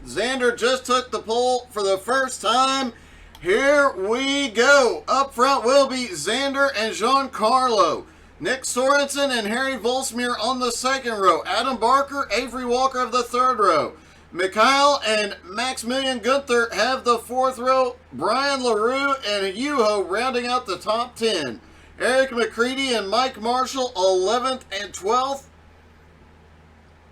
Xander just took the pole for the first time. Here we go. Up front will be Xander and Giancarlo. Nick Sorensen and Harry Volsmir on the second row. Adam Barker, Avery Walker of the third row. Mikhail and Maximilian Gunther have the fourth row. Brian LaRue and Yuho rounding out the top 10. Eric McCready and Mike Marshall 11th and 12th.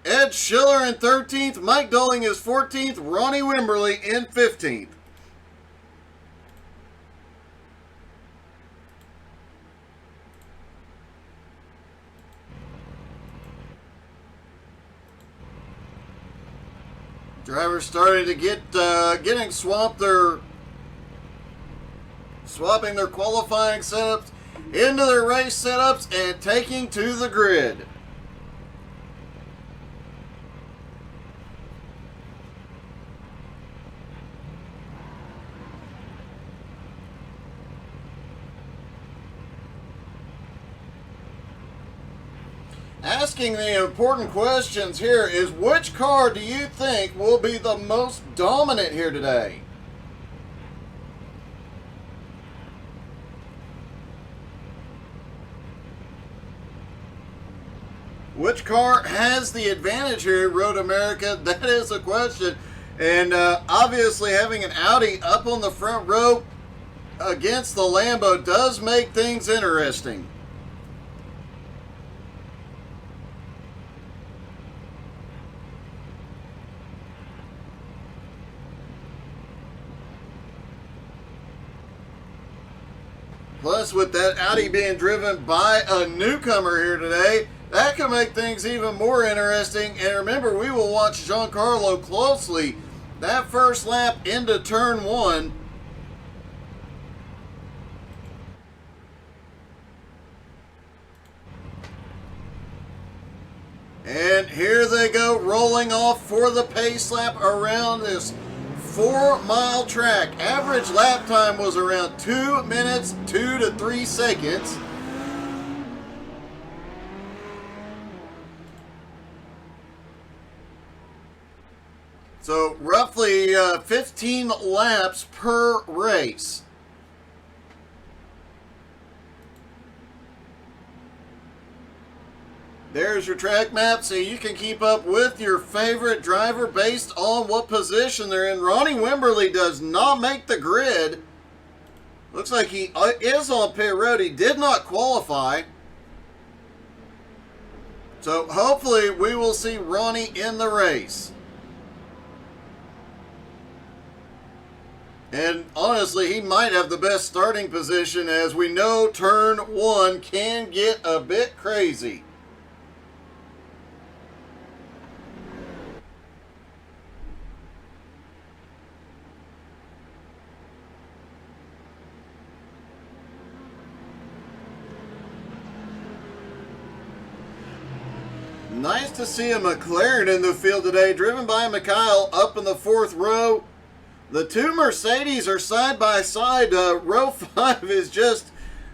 Ed Schiller in 13th. Mike Dulling is 14th. Ronnie Wimberly in 15th. Drivers starting to getting swamped. They're swapping their qualifying setups into their race setups and taking to the grid. Asking the important questions here is, which car do you think will be the most dominant here today? Which car has the advantage here, Road America? That is the question. And obviously having an Audi up on the front row against the Lambo does make things interesting. Plus, with that Audi being driven by a newcomer here today, that could make things even more interesting. And remember, we will watch Giancarlo closely that first lap into turn 1. And here they go, rolling off for the pace lap around this 4-mile track. Average lap time was around 2 minutes, 2 to 3 seconds. So roughly 15 laps per race. There's your track map so you can keep up with your favorite driver based on what position they're in. Ronnie Wimberly does not make the grid. Looks like he is on pit road. He did not qualify. So hopefully we will see Ronnie in the race. And honestly, he might have the best starting position, as we know turn 1 can get a bit crazy. Nice to see a McLaren in the field today, driven by Mikhail up in the 4th row. The two Mercedes are side by side. Row 5 is just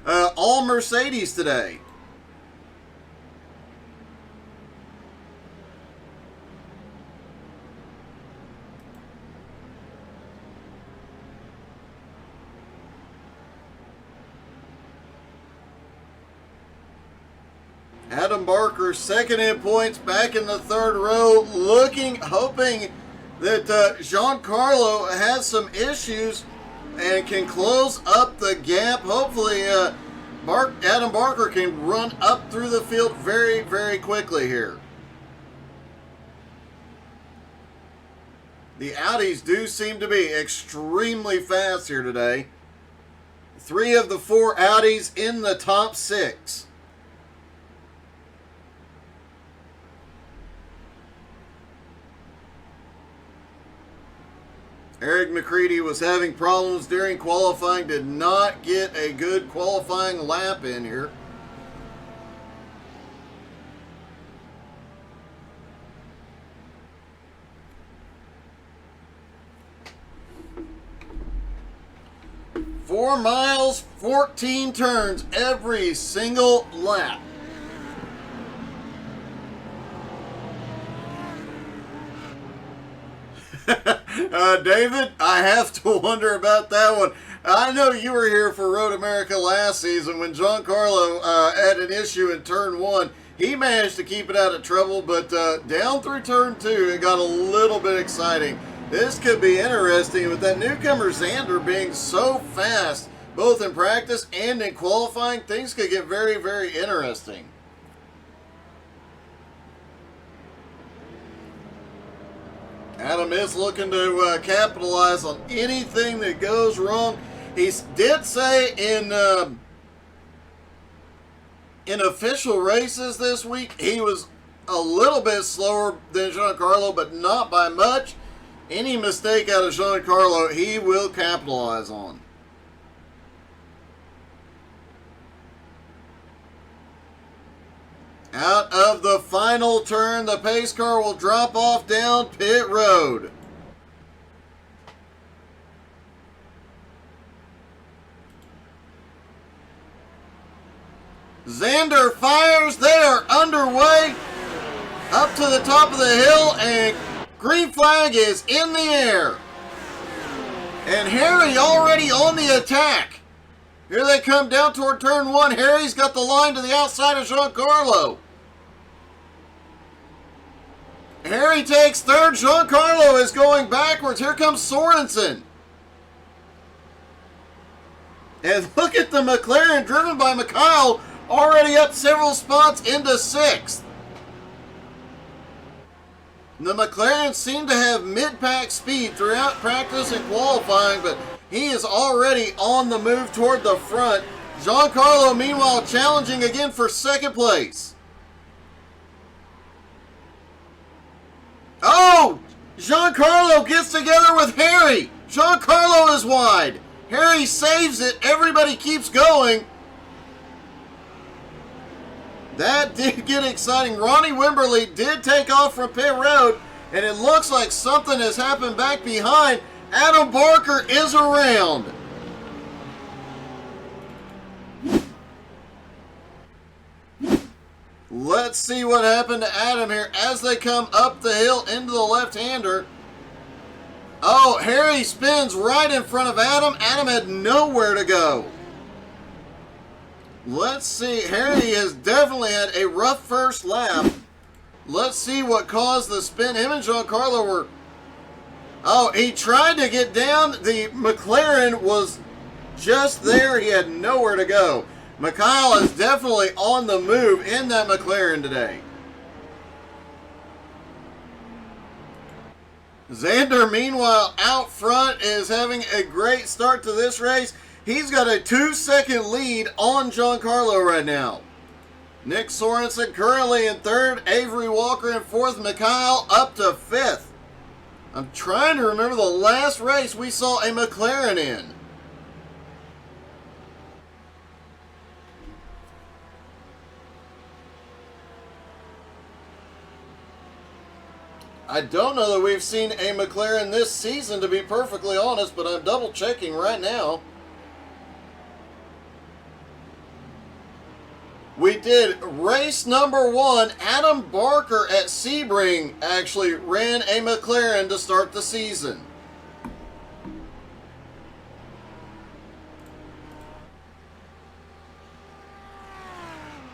all Mercedes today. Adam Barker second in points, back in the 3rd row, hoping that Giancarlo has some issues and can close up the gap. Hopefully Adam Barker can run up through the field very, very quickly here. The Audis do seem to be extremely fast here today. 3 of the 4 Audis in the top 6. Eric McCready was having problems during qualifying, did not get a good qualifying lap in here. Four miles, 14 turns every single lap. David, I have to wonder about that one. I know you were here for Road America last season when Giancarlo had an issue in turn 1. He managed to keep it out of trouble, but down through turn 2, it got a little bit exciting. This could be interesting with that newcomer Xander being so fast, both in practice and in qualifying. Things could get very, very interesting. Adam is looking to capitalize on anything that goes wrong. He did say in official races this week, he was a little bit slower than Giancarlo, but not by much. Any mistake out of Giancarlo, he will capitalize on. Out of the final turn, the pace car will drop off down pit road. Xander fires. They are underway. Up to the top of the hill, and green flag is in the air. And Harry already on the attack. Here they come down toward turn 1. Harry's got the line to the outside of Giancarlo. Harry takes third. Giancarlo is going backwards. Here comes Sorensen. And look at the McLaren driven by Mikhail, already up several spots into 6th. The McLaren seem to have mid-pack speed throughout practice and qualifying, but he is already on the move toward the front. Giancarlo, meanwhile, challenging again for 2nd place. Oh! Giancarlo gets together with Harry. Giancarlo is wide. Harry saves it. Everybody keeps going. That did get exciting. Ronnie Wimberly did take off from pit road, and it looks like something has happened back behind. Adam Barker is around. Let's see what happened to Adam here as they come up the hill into the left-hander. Oh, Harry spins right in front of Adam. Adam had nowhere to go. Let's see. Harry has definitely had a rough first lap. Let's see what caused the spin. Him and Giancarlo were... Oh, he tried to get down. The McLaren was just there. He had nowhere to go. Mikhail is definitely on the move in that McLaren today. Xander, meanwhile, out front is having a great start to this race. He's got a 2-second lead on Giancarlo right now. Nick Sorensen currently in 3rd. Avery Walker in 4th. Mikhail up to 5th. I'm trying to remember the last race we saw a McLaren in. I don't know that we've seen a McLaren this season, to be perfectly honest, but I'm double checking right now. We did race number 1. Adam Barker at Sebring actually ran a McLaren to start the season.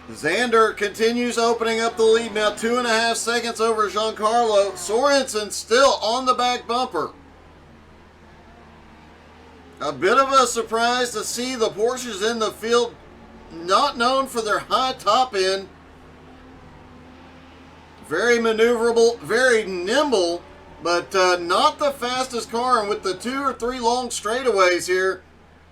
Xander continues opening up the lead now, 2.5 seconds over Giancarlo. Sorensen still on the back bumper. A bit of a surprise to see the Porsches in the field, not known for their high top end. Very maneuverable, very nimble, but not the fastest car. And with the 2 or 3 long straightaways here,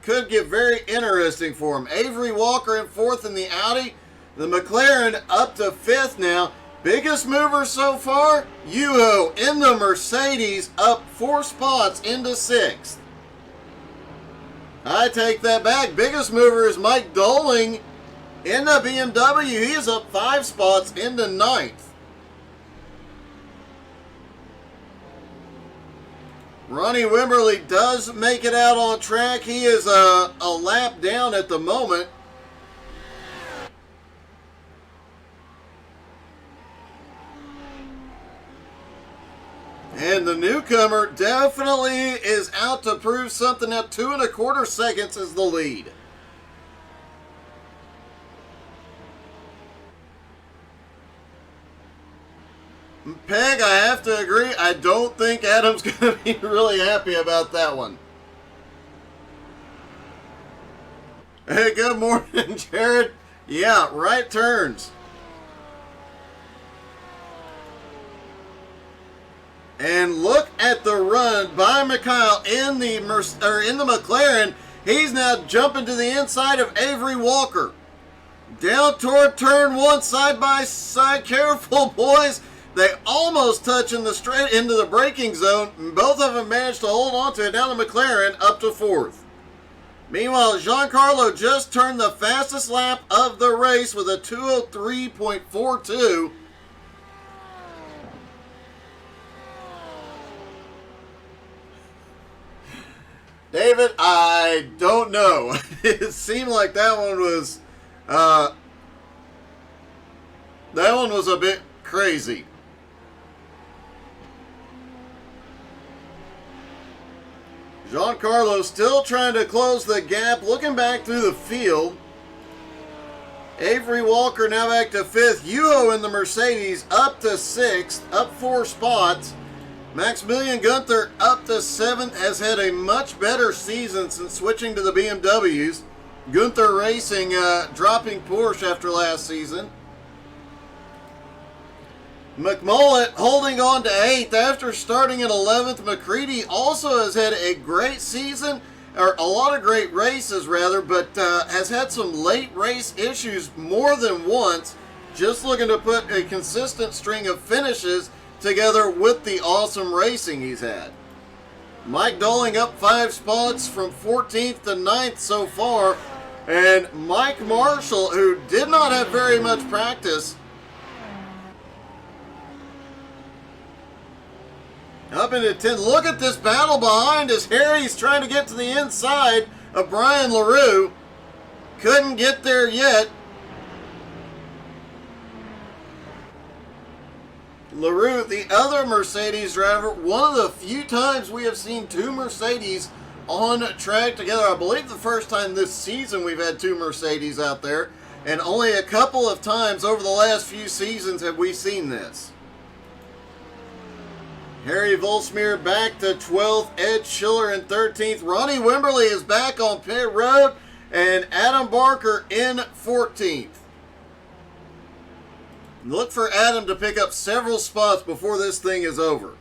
could get very interesting for him. Avery Walker in 4th in the Audi. The McLaren up to 5th now. Biggest mover so far, Yuho in the Mercedes, up 4 spots into 6th. I take that back. Biggest mover is Mike Doling in the BMW. He is up 5 spots into 9th. Ronnie Wimberly does make it out on track. He is a lap down at the moment. And the newcomer definitely is out to prove something. Now 2 1/4 seconds is the lead. Peg, I have to agree. I don't think Adam's going to be really happy about that one. Hey, good morning, Jared. Yeah, right turns. And look at the run by Mikhail in the McLaren. He's now jumping to the inside of Avery Walker. Down toward turn 1, side by side. Careful, boys. They almost touch in the straight into the braking zone. Both of them managed to hold on to it. Now the McLaren up to 4th. Meanwhile, Giancarlo just turned the fastest lap of the race with a 2:03.42. David, I don't know. It seemed like that one was a bit crazy. Giancarlo still trying to close the gap, looking back through the field. Avery Walker now back to 5th. Yuho in the Mercedes up to 6th, up 4 spots. Maximilian Gunther up to 7th, has had a much better season since switching to the BMWs. Gunther Racing dropping Porsche after last season. McMullet holding on to 8th after starting at 11th. McCready also has had a great season, or a lot of great races rather, but has had some late race issues more than once. Just looking to put a consistent string of finishes together with the awesome racing he's had. Mike Dolling up 5 spots from 14th to 9th so far. And Mike Marshall, who did not have very much practice, up into 10th. Look at this battle behind us. Harry's trying to get to the inside of Brian LaRue. Couldn't get there yet. LaRue, the other Mercedes driver, one of the few times we have seen 2 Mercedes on track together. I believe the first time this season we've had 2 Mercedes out there, and only a couple of times over the last few seasons have we seen this. Harry Volsmir back to 12th, Ed Schiller in 13th. Ronnie Wimberly is back on pit road, and Adam Barker in 14th. Look for Adam to pick up several spots before this thing is over.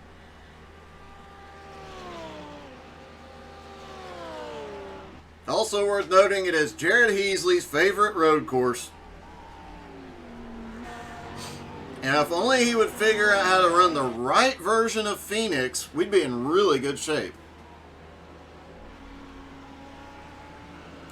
Also worth noting, it is Jared Heasley's favorite road course. And if only he would figure out how to run the right version of Phoenix, we'd be in really good shape.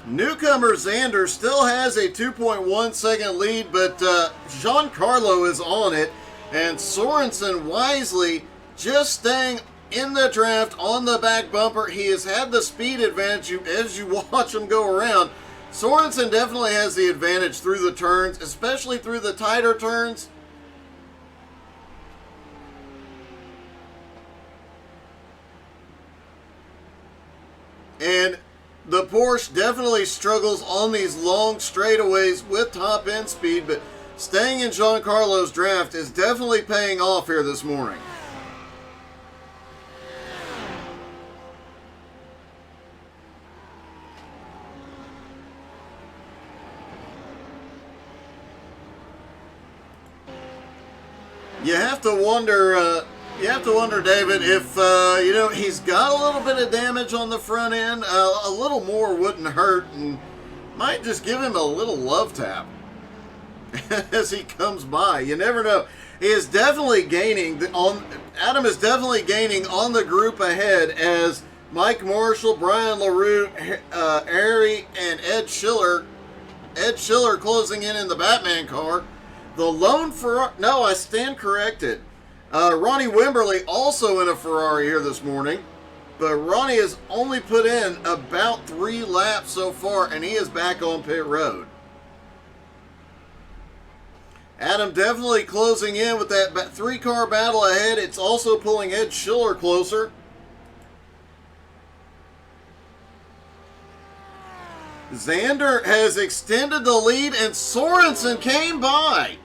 Newcomer Xander still has a 2.1 second lead, but Giancarlo is on it. And Sorensen wisely just staying in the draft on the back bumper. He has had the speed advantage as you watch him go around. Sorensen definitely has the advantage through the turns, especially through the tighter turns. And the Porsche definitely struggles on these long straightaways with top end speed, but staying in Giancarlo's draft is definitely paying off here this morning. You have to wonder, David, if, he's got a little bit of damage on the front end. A little more wouldn't hurt, and might just give him a little love tap as he comes by. You never know. He is definitely gaining Adam is definitely gaining on the group ahead as Mike Marshall, Brian LaRue, Harry, and Ed Schiller closing in the Batman car. The lone Ferrari, no, I stand corrected. Ronnie Wimberly also in a Ferrari here this morning, but Ronnie has only put in about 3 laps so far, and he is back on pit road. Adam definitely closing in with that 3-car battle ahead. It's also pulling Ed Schiller closer. Xander has extended the lead and Sorensen came by.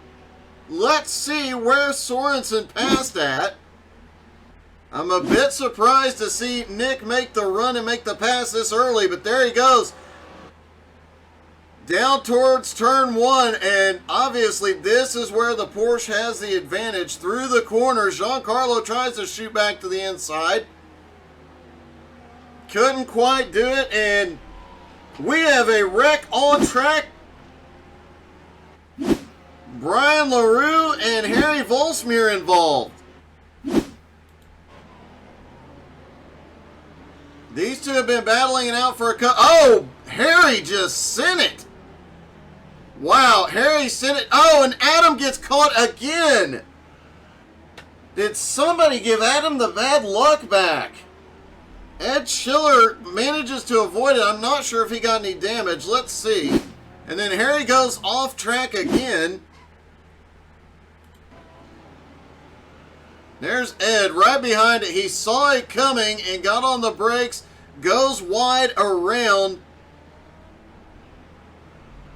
Let's see where Sorensen passed at. I'm a bit surprised to see Nick make the run and make the pass this early, but there he goes. Down towards turn 1, and obviously this is where the Porsche has the advantage. Through the corner, Giancarlo tries to shoot back to the inside. Couldn't quite do it, and we have a wreck on track. Brian LaRue and Harry Volsmir involved. These two have been battling it out for a cut. Oh, Harry just sent it. Wow, Harry sent it. Oh, and Adam gets caught again. Did somebody give Adam the bad luck back? Ed Schiller manages to avoid it. I'm not sure if he got any damage. Let's see. And then Harry goes off track again. There's Ed right behind it. He saw it coming and got on the brakes. Goes wide around.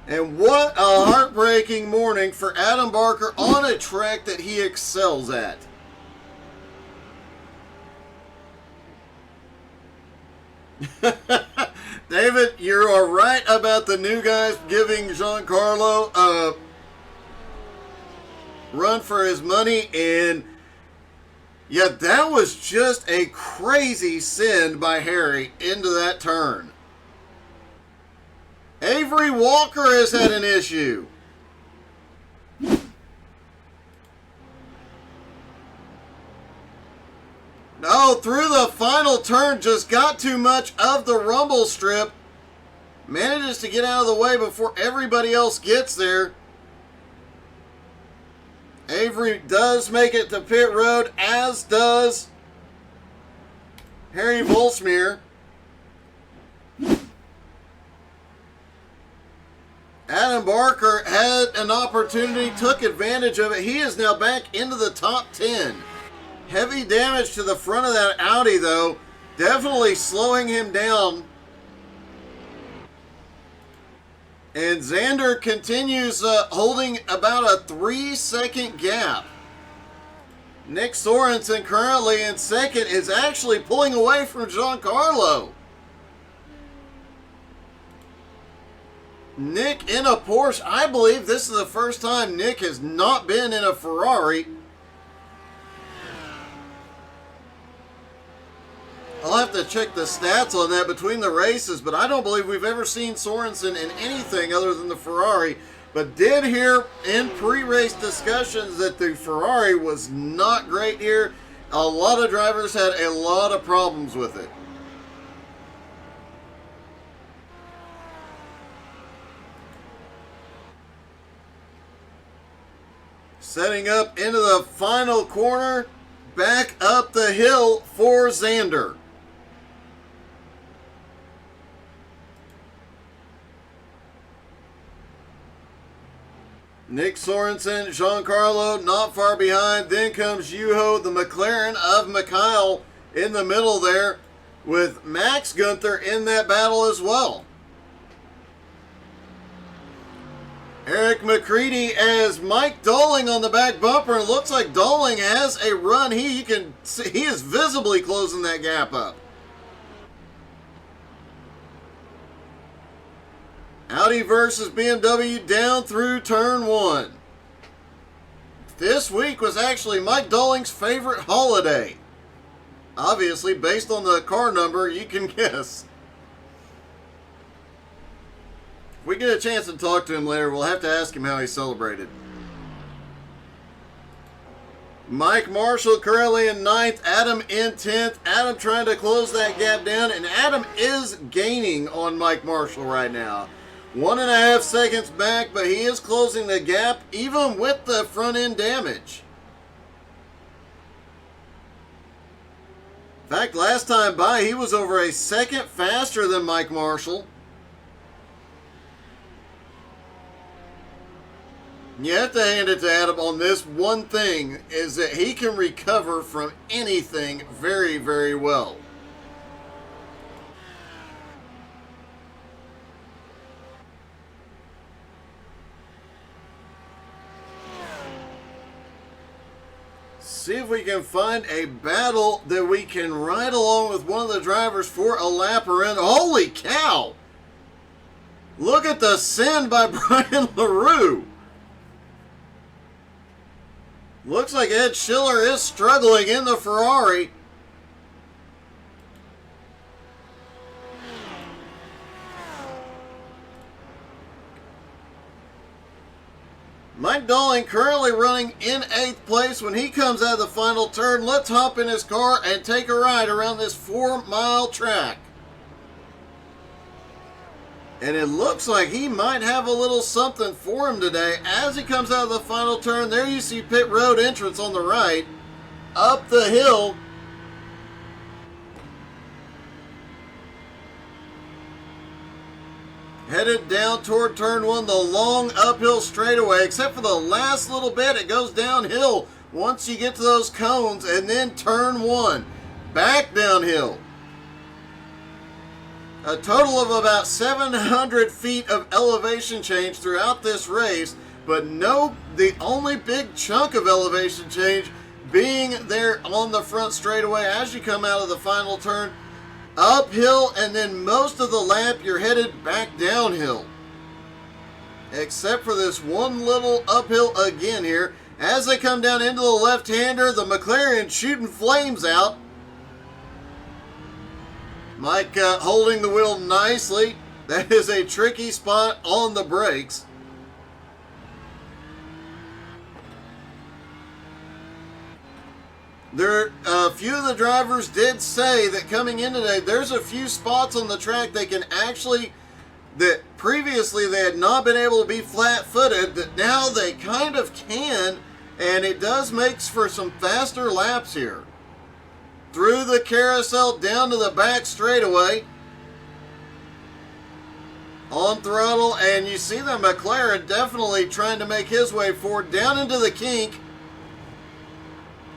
And what a heartbreaking morning for Adam Barker on a track that he excels at. David, you are right about the new guys giving Giancarlo a run for his money. And yeah, that was just a crazy send by Harry into that turn. Avery Walker has had an issue. No, through the final turn, just got too much of the rumble strip. Manages to get out of the way before everybody else gets there. Avery does make it to pit road, as does Harry Volsmir. Adam Barker had an opportunity, took advantage of it. He is now back into the top 10. Heavy damage to the front of that Audi, though. Definitely slowing him down. And Xander continues holding about a 3-second gap. Nick Sorensen, currently in second, is actually pulling away from Giancarlo. Nick in a Porsche. I believe this is the first time Nick has not been in a Ferrari. I'll have to check the stats on that between the races, but I don't believe we've ever seen Sorensen in anything other than the Ferrari. But did hear in pre-race discussions that the Ferrari was not great here. A lot of drivers had a lot of problems with it. Setting up into the final corner, back up the hill for Xander. Nick Sorensen, Giancarlo not far behind. Then comes Juho, the McLaren of Mikhail in the middle there, with Max Gunther in that battle as well. Eric McCready as Mike Dolling on the back bumper. It looks like Dolling has a run. He can see, he is visibly closing that gap up. Audi versus BMW down through turn 1. This week was actually Mike Dolling's favorite holiday. Obviously, based on the car number, you can guess. If we get a chance to talk to him later, we'll have to ask him how he celebrated. Mike Marshall currently in 9th, Adam in 10th. Adam trying to close that gap down, and Adam is gaining on Mike Marshall right now. 1.5 seconds back, but he is closing the gap even with the front end damage. In fact, last time by, he was over a second faster than Mike Marshall. You have to hand it to Adam on this one thing, is that he can recover from anything very, very well. See if we can find a battle that we can ride along with one of the drivers for a lap around. Holy cow! Look at the send by Brian LaRue. Looks like Ed Schiller is struggling in the Ferrari. Mike Dolling currently running in 8th place. When he comes out of the final turn, let's hop in his car and take a ride around this 4-mile track. And it looks like he might have a little something for him today. As he comes out of the final turn, there you see pit road entrance on the right. Up the hill. Headed down toward turn 1, the long uphill straightaway. Except for the last little bit, it goes downhill once you get to those cones. And then turn 1, back downhill. A total of about 700 feet of elevation change throughout this race, but the only big chunk of elevation change being there on the front straightaway as you come out of the final turn. Uphill, and then most of the lap you're headed back downhill. Except for this one little uphill again here. As they come down into the left-hander, the McLaren shooting flames out. Mike holding the wheel nicely. That is a tricky spot on the brakes. A few of the drivers did say that coming in today, there's a few spots on the track they can actually, that previously they had not been able to be flat-footed, that now they kind of can, and it does make for some faster laps here. Through the carousel down to the back straightaway. On throttle, and you see the McLaren definitely trying to make his way forward down into the kink.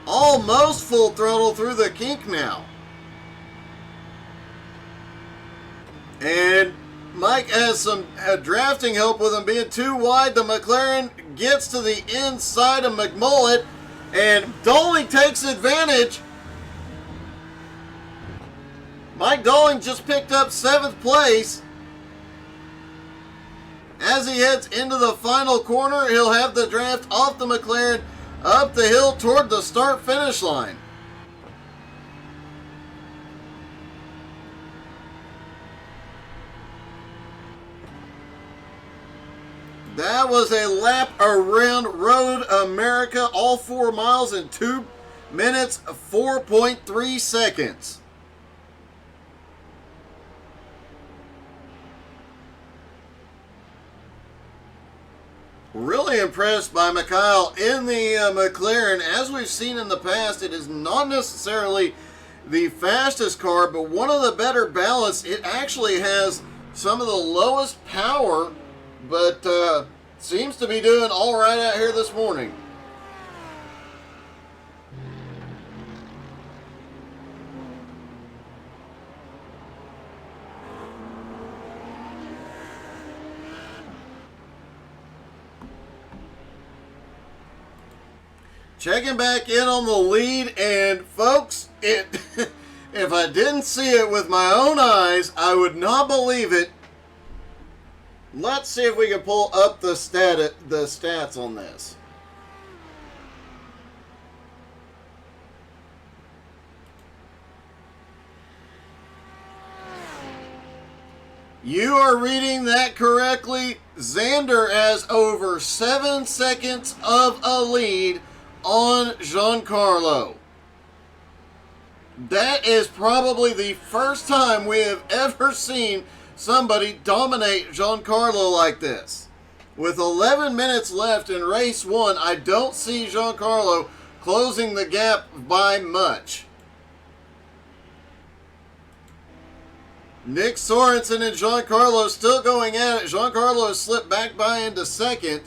Almost full throttle through the kink now. And Mike has some drafting help with him being too wide. The McLaren gets to the inside of McMullet, and Dolling takes advantage. Mike Dolling just picked up 7th place. As he heads into the final corner, he'll have the draft off the McLaren up the hill toward the start-finish line. That was a lap around Road America, all 4 miles in 2 minutes, 4.3 seconds. Really impressed by Mikhail in the McLaren. As we've seen in the past, it is not necessarily the fastest car, but one of the better balanced. It actually has some of the lowest power, but seems to be doing all right out here this morning. Checking back in on the lead, and folks, if I didn't see it with my own eyes, I would not believe it. Let's see if we can pull up the stats on this. You are reading that correctly. Xander has over 7 seconds of a lead on Giancarlo. That is probably the first time we have ever seen somebody dominate Giancarlo like this. With 11 minutes left in race 1, I don't see Giancarlo closing the gap by much. Nick Sorensen and Giancarlo still going at it. Giancarlo slipped back by into second.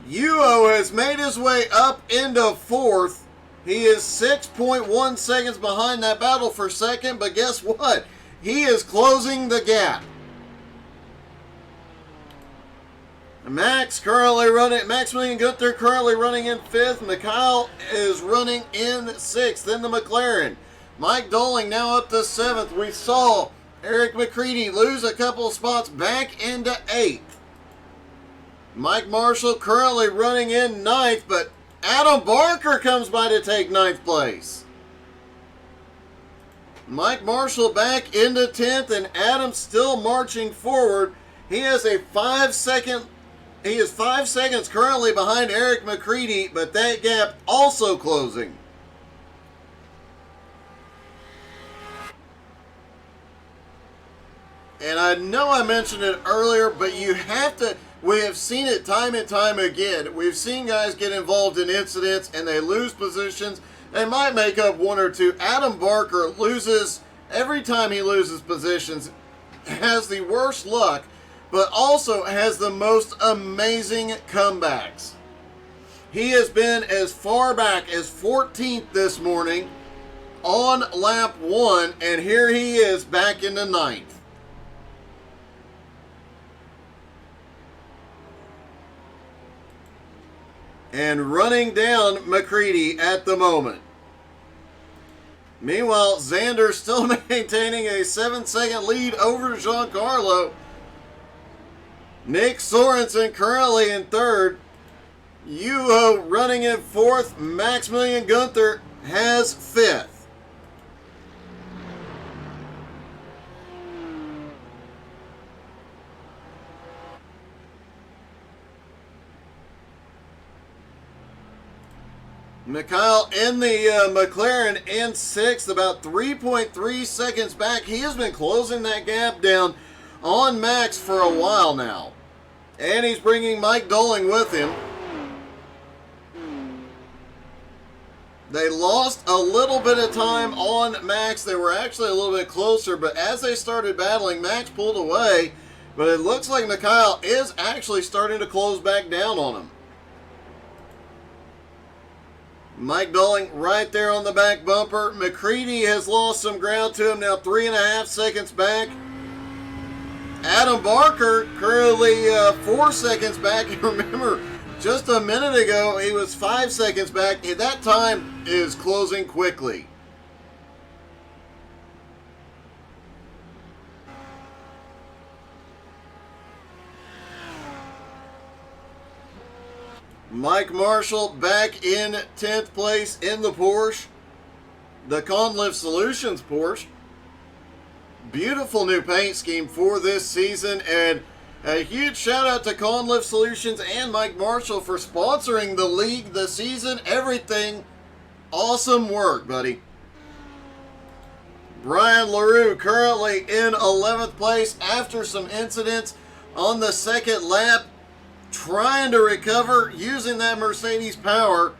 Yuo has made his way up into fourth. He is 6.1 seconds behind that battle for second, but guess what? He is closing the gap. Maximilian Gunther currently running in fifth. Mikhail is running in sixth. Then the McLaren. Mike Doling now up to seventh. We saw Eric McCready lose a couple of spots back into eighth. Mike Marshall currently running in ninth, but Adam Barker comes by to take ninth place. Mike Marshall back into 10th, and Adam still marching forward. He has a 5 second. He is 5 seconds currently behind Eric McCready, but that gap also closing. And I know I mentioned it earlier, but you have to. We have seen it time and time again. We've seen guys get involved in incidents and they lose positions. They might make up one or two. Adam Barker loses every time he loses positions, has the worst luck, but also has the most amazing comebacks. He has been as far back as 14th this morning on lap 1, and here he is back into 9th. And running down McCready at the moment. Meanwhile, Xander still maintaining a 7-second lead over Giancarlo. Nick Sorensen currently in third. Yuho running in fourth. Maximilian Gunther has fifth. Mikhail in the McLaren in sixth, about 3.3 seconds back. He has been closing that gap down on Max for a while now. And he's bringing Mike Doling with him. They lost a little bit of time on Max. They were actually a little bit closer, but as they started battling, Max pulled away. But it looks like Mikhail is actually starting to close back down on him. Mike Doling right there on the back bumper. McCready has lost some ground to him, now 3.5 seconds back. Adam Barker currently 4 seconds back. You remember, just a minute ago, he was 5 seconds back. That time is closing quickly. Mike Marshall back in 10th place in the Porsche. The Conlift Solutions Porsche. Beautiful new paint scheme for this season, and a huge shout out to Conlift Solutions and Mike Marshall for sponsoring the league, the season, everything. Awesome work, buddy. Brian LaRue currently in 11th place after some incidents on the second lap, trying to recover using that Mercedes power.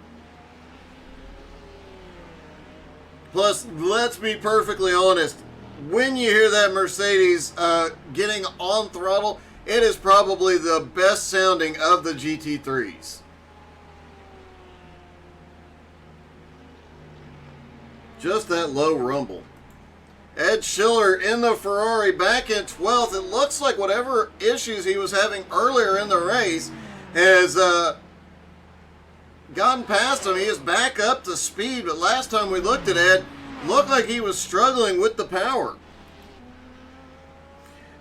Plus, let's be perfectly honest, when you hear that Mercedes getting on throttle, it is probably the best sounding of the GT3s. Just that low rumble. Ed Schiller in the Ferrari back in 12th. It looks like whatever issues he was having earlier in the race has gotten past him. He is back up to speed, but last time we looked at Ed, looked like he was struggling with the power.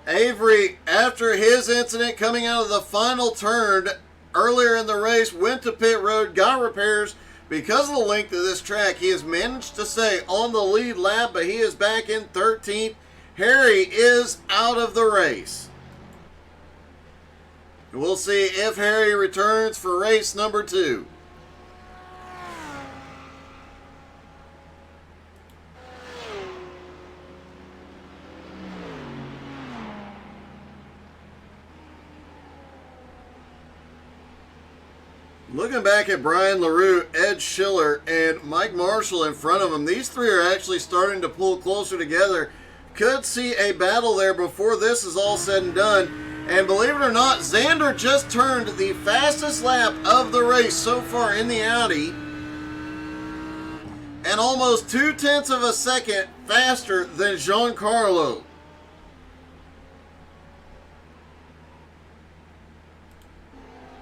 Avery, after his incident coming out of the final turn earlier in the race, went to pit road, got repairs. Because of the length of this track, he has managed to stay on the lead lap, but he is back in 13th. Harry is out of the race. We'll see if Harry returns for race number 2. Looking back at Brian LaRue, Ed Schiller, and Mike Marshall in front of him, these three are actually starting to pull closer together. Could see a battle there before this is all said and done. And believe it or not, Xander just turned the fastest lap of the race so far in the Audi, and almost 0.2 of a second faster than Giancarlo.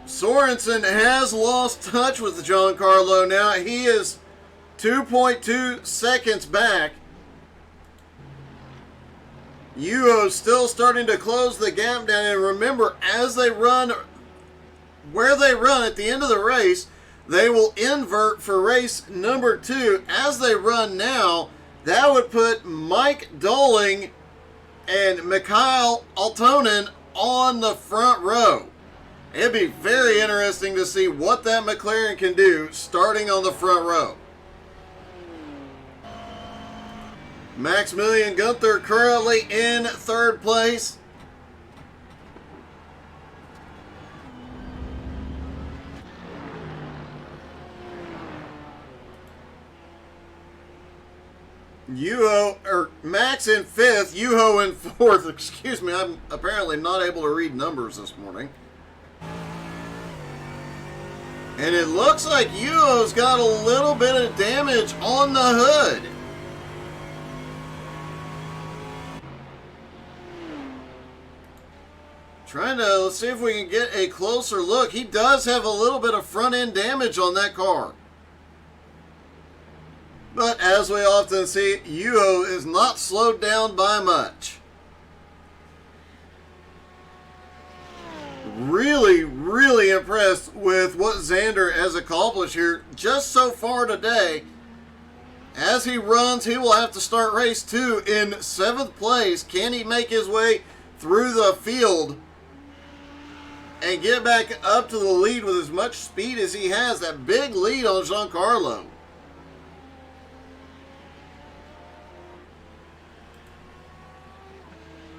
Sorensen has lost touch with Giancarlo now. He is 2.2 seconds back. Yuho still starting to close the gap down. And remember, as they run, where they run at the end of the race, they will invert for race number 2. As they run now, that would put Mike Dolling and Mikhail Altonen on the front row. It'd be very interesting to see what that McLaren can do starting on the front row. Maximilian Gunther currently in 3rd place. Max in 5th, Yuho in 4th. Excuse me, I'm apparently not able to read numbers this morning. And it looks like Yuho's got a little bit of damage on the hood. Let's see if we can get a closer look. He does have a little bit of front end damage on that car. But as we often see, Yuho is not slowed down by much. Really, really impressed with what Xander has accomplished here just so far today. As he runs, he will have to start race 2 in 7th place. Can he make his way through the field and get back up to the lead with as much speed as he has? That big lead on Giancarlo.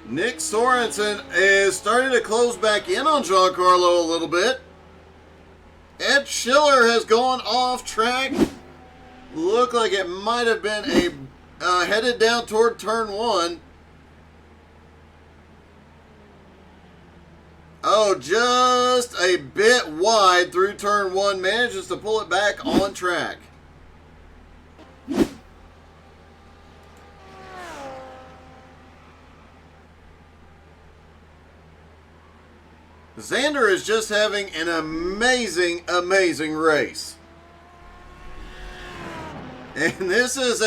Nick Sorensen is starting to close back in on Giancarlo a little bit. Ed Schiller has gone off track. Looked like it might have been headed down toward turn 1. Oh, just a bit wide through turn 1. Manages to pull it back on track. Xander is just having an amazing, amazing race. And this is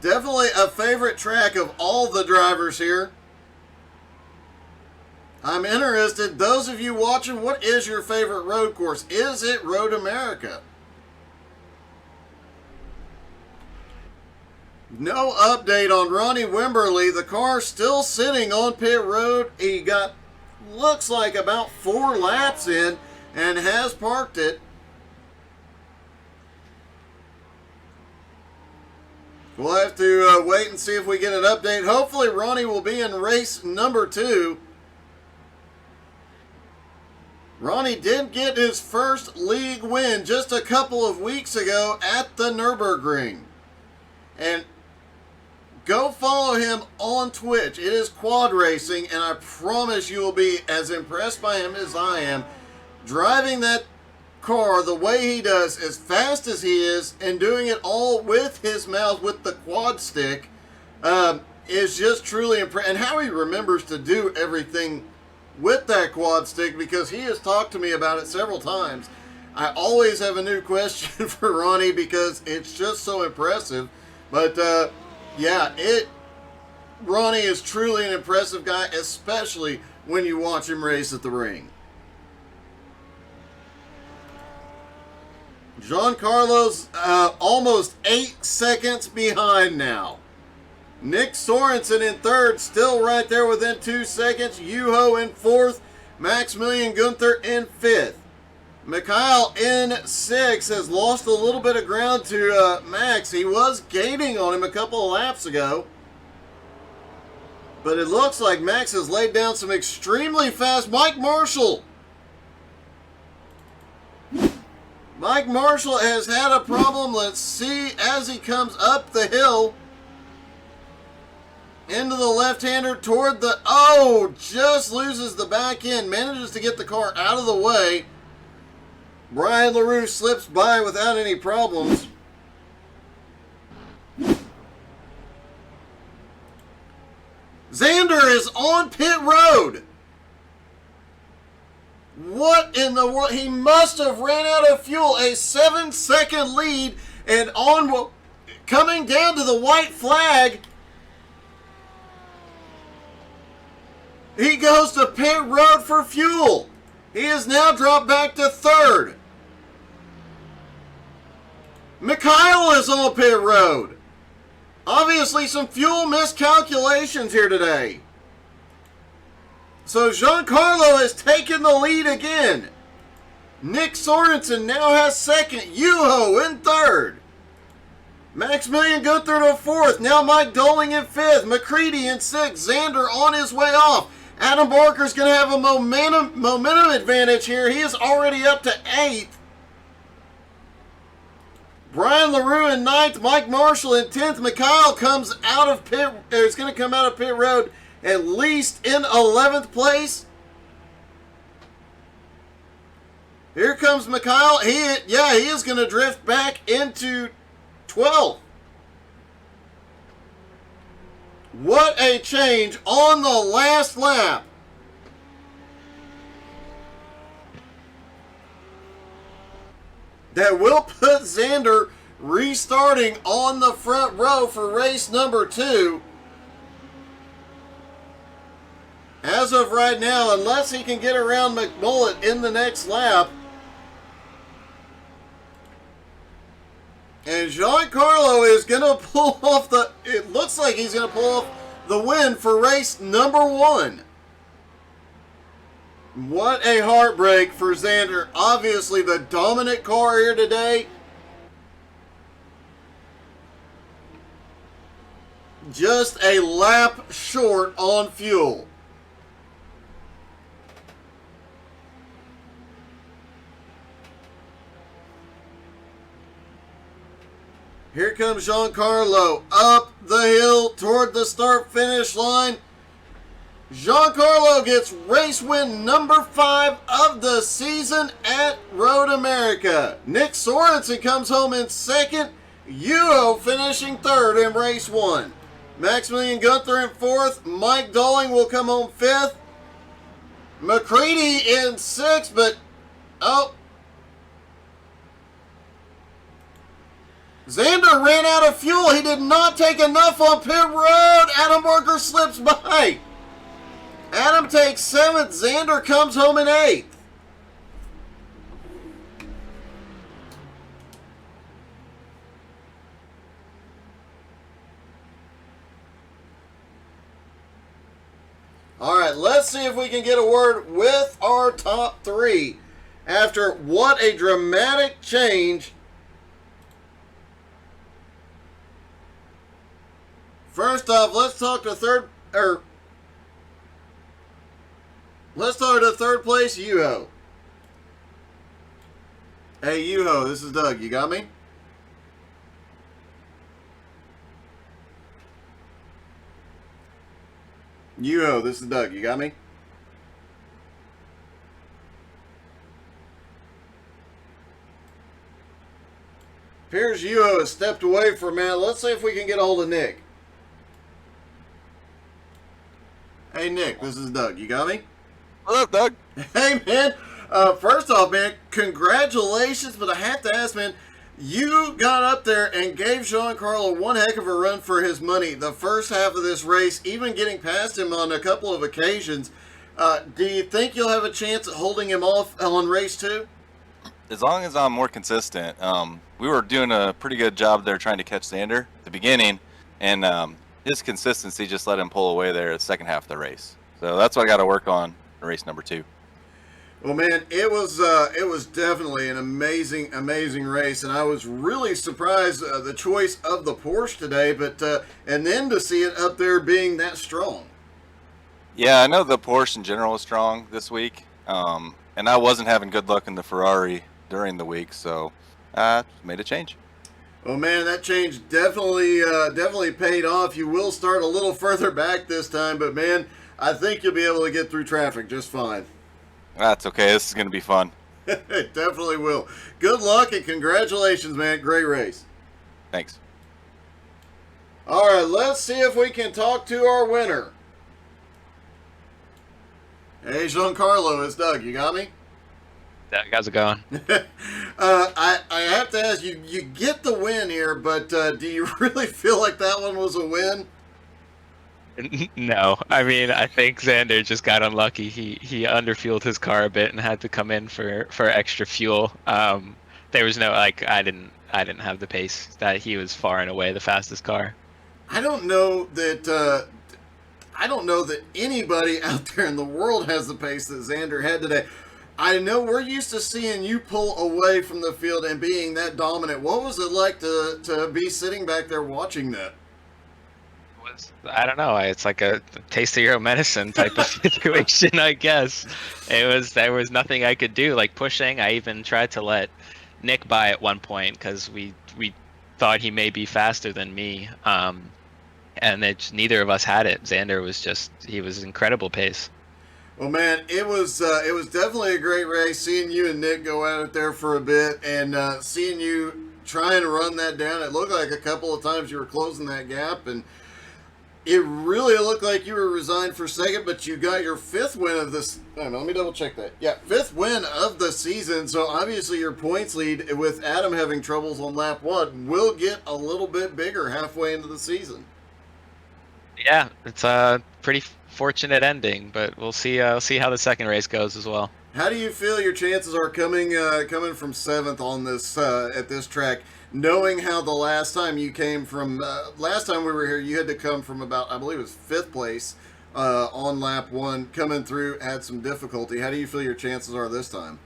definitely a favorite track of all the drivers here. I'm interested, those of you watching, what is your favorite road course? Is it Road America? No update on Ronnie Wimberly. The car still sitting on pit road. He got, looks like, about 4 laps in and has parked it. We'll have to wait and see if we get an update. Hopefully Ronnie will be in race number 2. Ronnie did get his first league win just a couple of weeks ago at the Nürburgring. And go follow him on Twitch. It is Quad Racing, and I promise you will be as impressed by him as I am. Driving that car the way he does, as fast as he is, and doing it all with his mouth, with the quad stick, is just truly impressive. And how he remembers to do everything with that quad stick, because he has talked to me about it several times. I always have a new question for Ronnie because it's just so impressive. But yeah, Ronnie is truly an impressive guy, especially when you watch him race at the ring. Giancarlo's almost 8 seconds behind now. Nick Sorensen in 3rd, still right there within 2 seconds. Yuho in 4th. Maximilian Gunther in 5th. Mikhail in 6th has lost a little bit of ground to Max. He was gaining on him a couple of laps ago. But it looks like Max has laid down some extremely fast. Mike Marshall. Mike Marshall has had a problem. Let's see as he comes up the hill. into the left-hander toward the... Oh, just loses the back end. Manages to get the car out of the way. Brian LaRue slips by without any problems. Xander is on pit road. What in the world? He must have ran out of fuel. A 7-second lead and on coming down to the white flag. He goes to pit road for fuel. He is now dropped back to third. Mikhail is on pit road. Obviously some fuel miscalculations here today. So Giancarlo has taken the lead again. Nick Sorensen now has second. Yuho in third. Maximilian Gunther in fourth. Now Mike Doling in fifth. McCready in sixth. Xander on his way off. Adam Barker's going to have a momentum advantage here. He is already up to eighth. Brian LaRue in ninth. Mike Marshall in 10th. Mikhail comes out of pit. Is going to come out of pit road at least in 11th place. Here comes Mikhail. He is going to drift back into 12th. What a change on the last lap. That will put Xander restarting on the front row for race number 2. As of right now, unless he can get around McMullet in the next lap. And Giancarlo is going to pull off it looks like he's going to pull off the win for race number 1. What a heartbreak for Xander. Obviously the dominant car here today. Just a lap short on fuel. Here comes Giancarlo up the hill toward the start-finish line. Giancarlo gets race win number 5 of the season at Road America. Nick Sorensen comes home in second. Yuho finishing third in race 1. Maximilian Gunther in 4th. Mike Doling will come home 5th. McCready in 6th, but Xander ran out of fuel. He did not take enough on pit road. Adam Barker slips by. Adam takes 7th. Xander comes home in 8th. All right, let's see if we can get a word with our top 3 after what a dramatic change. First off, let's talk to third place, Yuho. Hey, Yuho, this is Doug. You got me? Yuho, this is Doug. You got me? Appears Yuho has stepped away for a minute. Let's see if we can get a hold of Nick. Hey, Nick, this is Doug. You got me? What up, Doug? Hey, man. First off, man, congratulations, but I have to ask, man, you got up there and gave Giancarlo one heck of a run for his money the first half of this race, even getting past him on a couple of occasions. Do you think you'll have a chance at holding him off on race 2? As long as I'm more consistent. We were doing a pretty good job there trying to catch Xander at the beginning, and his consistency just let him pull away there at the second half of the race. So that's what I got to work on in race number 2. Well, man, it was definitely an amazing race, and I was really surprised the choice of the Porsche today, but and then to see it up there being that strong. Yeah, I know the Porsche in general is strong this week, and I wasn't having good luck in the Ferrari during the week, so I made a change. Oh man, that change definitely paid off. You will start a little further back this time, but man, I think you'll be able to get through traffic just fine. That's okay. This is going to be fun. It definitely will. Good luck and congratulations, man. Great race. Thanks. All right, let's see if we can talk to our winner. Hey, Giancarlo, it's Doug. You got me? How's it going? I have to ask you, you get the win here, but do you really feel like that one was a win? No, I mean, I think Xander just got unlucky. He underfueled his car a bit and had to come in for extra fuel. There was no, like, I didn't have the pace. That he was far and away the fastest car. I don't know that anybody out there in the world has the pace that Xander had today. I know we're used to seeing you pull away from the field and being that dominant. What was it like to be sitting back there watching that? I don't know. It's like a taste of your own medicine type of situation, I guess. There was nothing I could do. Like pushing, I even tried to let Nick by at one point because we thought he may be faster than me. And neither of us had it. Xander he was incredible pace. Well, man, it was definitely a great race. Seeing you and Nick go at it there for a bit, and seeing you trying to run that down. It looked like a couple of times you were closing that gap, and it really looked like you were resigned for second. But you got your 5th win of this. Let me double check that. Yeah, 5th win of the season. So obviously your points lead, with Adam having troubles on lap 1, will get a little bit bigger halfway into the season. Yeah, it's a pretty fortunate ending, but we'll see how the second race goes as well. How do you feel your chances are coming from 7th on this at this track, knowing how the last time you came from last time we were here, you had to come from about, I believe it was 5th place on lap 1, coming through, had some difficulty. How do you feel your chances are this time?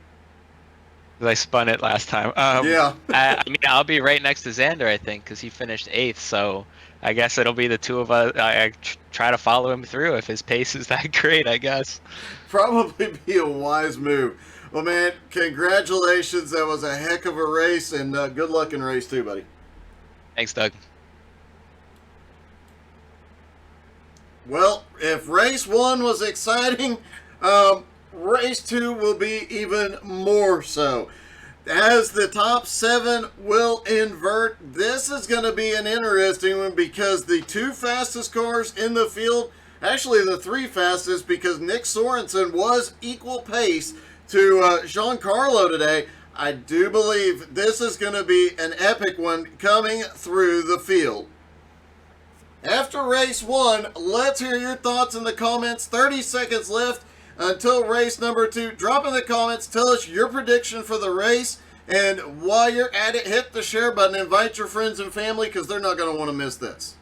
I spun it last time. Yeah. I mean, I'll be right next to Xander, I think, because he finished 8th. So I guess it'll be the two of us. I try to follow him through if his pace is that great, I guess. Probably be a wise move. Well, man, congratulations. That was a heck of a race, and good luck in race 2, buddy. Thanks, Doug. Well, if race 1 was exciting, race 2 will be even more so. As the top 7 will invert, this is going to be an interesting one because the 2 fastest cars in the field, actually the 3 fastest, because Nick Sorensen was equal pace to Giancarlo today. I do believe this is going to be an epic one coming through the field. After race 1, let's hear your thoughts in the comments. 30 seconds left until race number 2. Drop in the comments, tell us your prediction for the race, and while you're at it, hit the share button. Invite your friends and family because they're not going to want to miss this.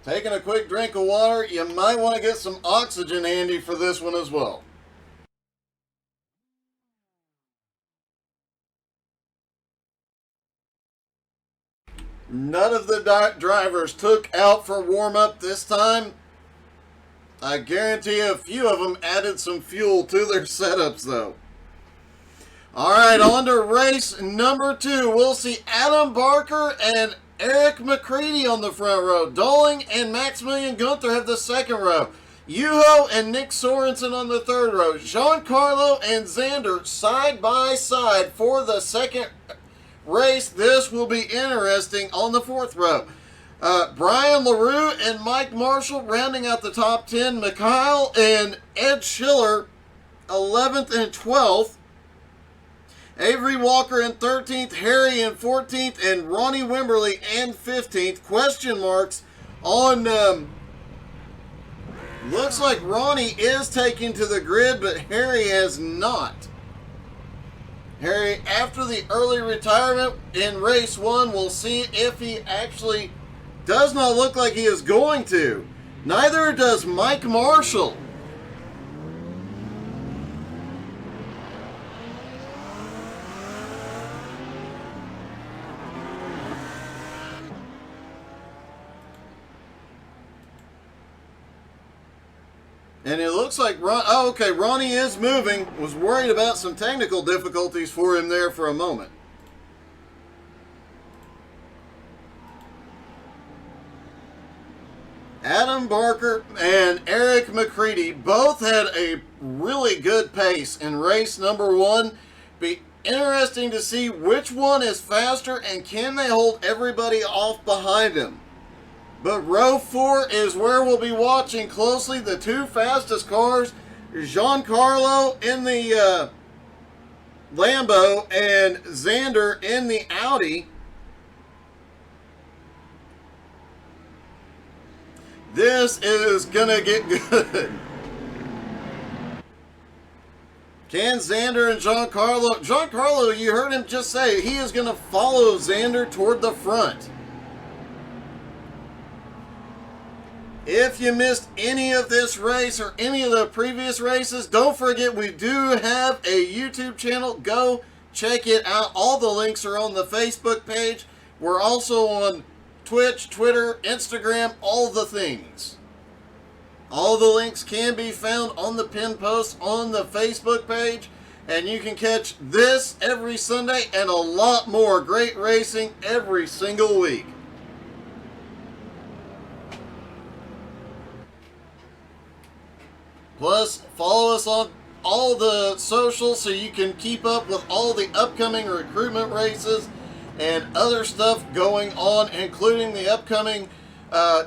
Taking a quick drink of water. You might want to get some oxygen handy for this one as well. None of the drivers took out for warm-up this time. I guarantee a few of them added some fuel to their setups, though. All right, on to race number 2. We'll see Adam Barker and Eric McCready on the front row. Doling and Maximilian Gunther have the second row. Yuho and Nick Sorensen on the third row. Giancarlo and Xander side by side for the second race. This will be interesting on the fourth row. Brian LaRue and Mike Marshall rounding out the top 10. Mikhail and Ed Schiller 11th and 12th. Avery Walker in 13th, Harry in 14th, and Ronnie Wimberly in 15th. Question marks on, looks like Ronnie is taking to the grid, but Harry has not. Harry, after the early retirement in race 1, we'll see if he actually does not look like he is going to. Neither does Mike Marshall. And it looks like Ronnie is moving. Was worried about some technical difficulties for him there for a moment. Adam Barker and Eric McCready both had a really good pace in race number 1. Be interesting to see which one is faster and can they hold everybody off behind him. But row 4 is where we'll be watching closely the 2 fastest cars, Giancarlo in the Lambo and Xander in the Audi. This is gonna get good. Can Xander and Giancarlo, you heard him just say he is gonna follow Xander toward the front. If you missed any of this race or any of the previous races, don't forget we do have a YouTube channel. Go check it out. All the links are on the Facebook page. We're also on Twitch, Twitter, Instagram, all the things. All the links can be found on the pinned post on the Facebook page. And you can catch this every Sunday and a lot more great racing every single week. Plus, follow us on all the socials so you can keep up with all the upcoming recruitment races and other stuff going on, including the upcoming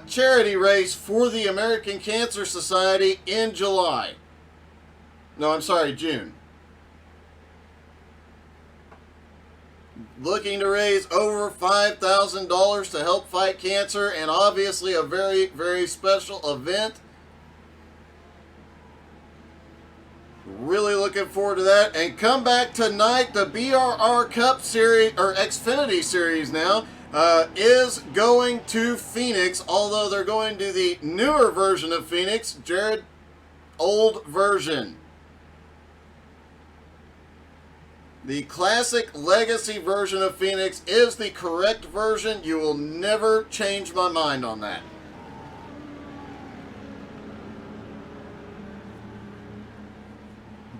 charity race for the American Cancer Society in July. No, I'm sorry, June. Looking to raise over $5,000 to help fight cancer, and obviously a very, very special event. Really looking forward to that. And come back tonight, the BRR Cup Series, or Xfinity Series now, is going to Phoenix, although they're going to the newer version of Phoenix. Jared, old version. The classic legacy version of Phoenix is the correct version. You will never change my mind on that.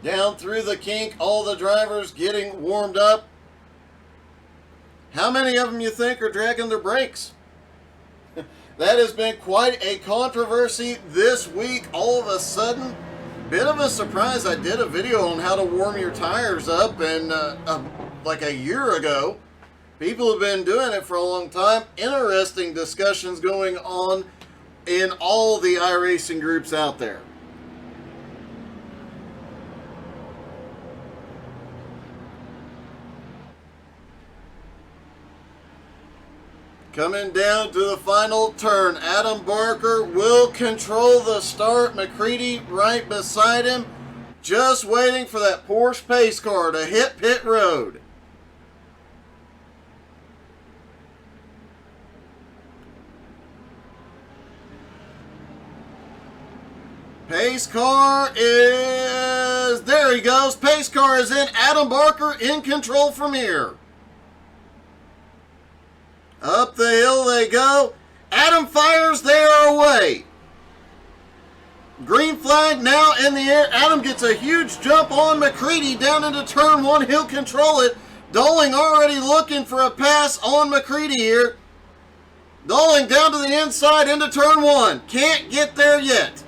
Down through the kink, all the drivers getting warmed up. How many of them you think are dragging their brakes? That has been quite a controversy this week. All of a sudden, bit of a surprise. I did a video on how to warm your tires up, and like a year ago. People have been doing it for a long time. Interesting discussions going on in all the iRacing groups out there. Coming down to the final turn, Adam Barker will control the start. McCready right beside him, just waiting for that Porsche pace car to hit pit road. Pace car is, there he goes. Pace car is in. Adam Barker in control from here. Up the hill they go. Adam fires, they are away. Green flag now in the air. Adam gets a huge jump on McCready down into turn 1. He'll control it. Doling already looking for a pass on McCready here. Doling down to the inside into turn 1. Can't get there yet.